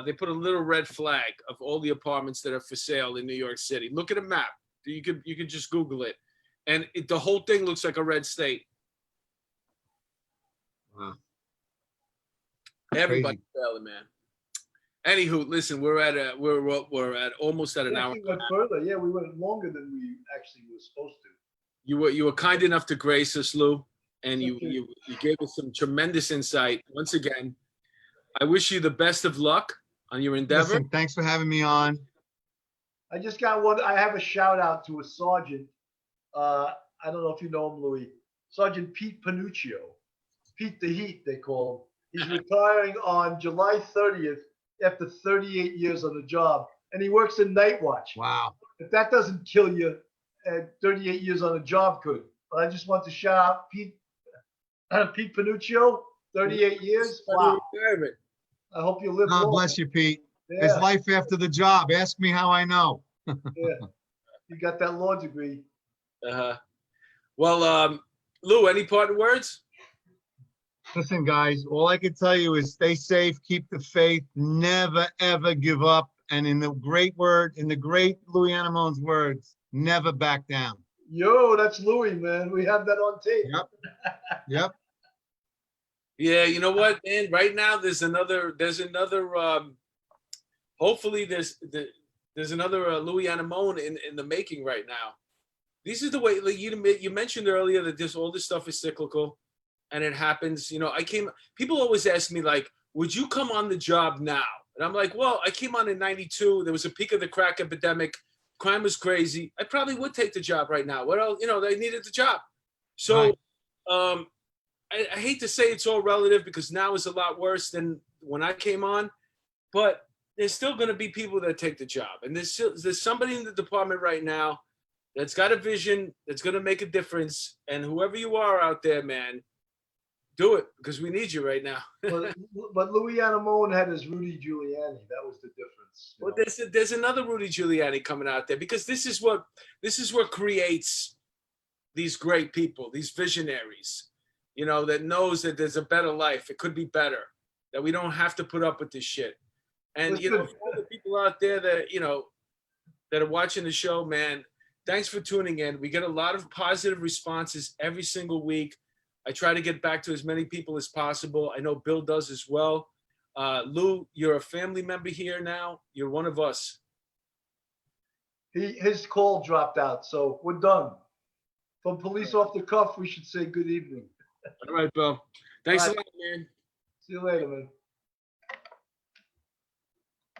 They put a little red flag of all the apartments that are for sale in New York City. Look at a map. You could just Google it, and the whole thing looks like a red state. Wow. Everybody's selling, man. Anywho, listen, we're at almost at an hour. We went further. Yeah, we went longer than we actually were supposed to. You were kind enough to grace us, Lou, and you gave us some tremendous insight. Once again, I wish you the best of luck on your endeavor. Listen, thanks for having me on. I just got one. I have a shout out to a sergeant. I don't know if you know him, Louie. Sergeant Pete Panuccio. Pete the Heat, they call him. He's retiring on July 30th after 38 years on the job. And he works in night watch. Wow. If that doesn't kill you, 38 years on the job could. But I just want to shout out Pete Panuccio, 38 years. Wow. I hope you live God long. bless you, Pete. There's Yeah, life after the job. Ask me how I know. yeah. You got that law degree. Uh-huh. Well, Lou, any parting words? Listen, guys, all I can tell you is stay safe, keep the faith, never, ever give up. And in the great Louie Anamone's words, never back down. Yo, that's Louie, man. We have that on tape. Yep. Yep. Yeah, you know what, man? Right now, there's another. Hopefully, there's another Louie Anamone in the making right now. This is the way, like you mentioned earlier, that all this stuff is cyclical, and it happens. You know, people always ask me, like, would you come on the job now? And I'm like, well, I came on in '92. There was a peak of the crack epidemic. Crime was crazy. I probably would take the job right now. What else? You know, they needed the job. So, Right. I hate to say it's all relative because now it's a lot worse than when I came on, but there's still going to be people that take the job. And there's somebody in the department right now that's got a vision that's going to make a difference. And whoever you are out there, man, do it because we need you right now. But Louie Anamone had his Rudy Giuliani. That was the difference. Well, there's another Rudy Giuliani coming out there because this is what creates these great people, these visionaries, you know, that knows that there's a better life. It could be better, that we don't have to put up with this shit. And, you know, for all the people out there that, you know, that are watching the show, man, thanks for tuning in. We get a lot of positive responses every single week. I try to get back to as many people as possible. I know Bill does as well. Lou, you're a family member here now. You're one of us. His call dropped out, so we're done. From police off the cuff, we should say good evening. All right, Bill. Thanks Bye. a lot, man. See you later, man.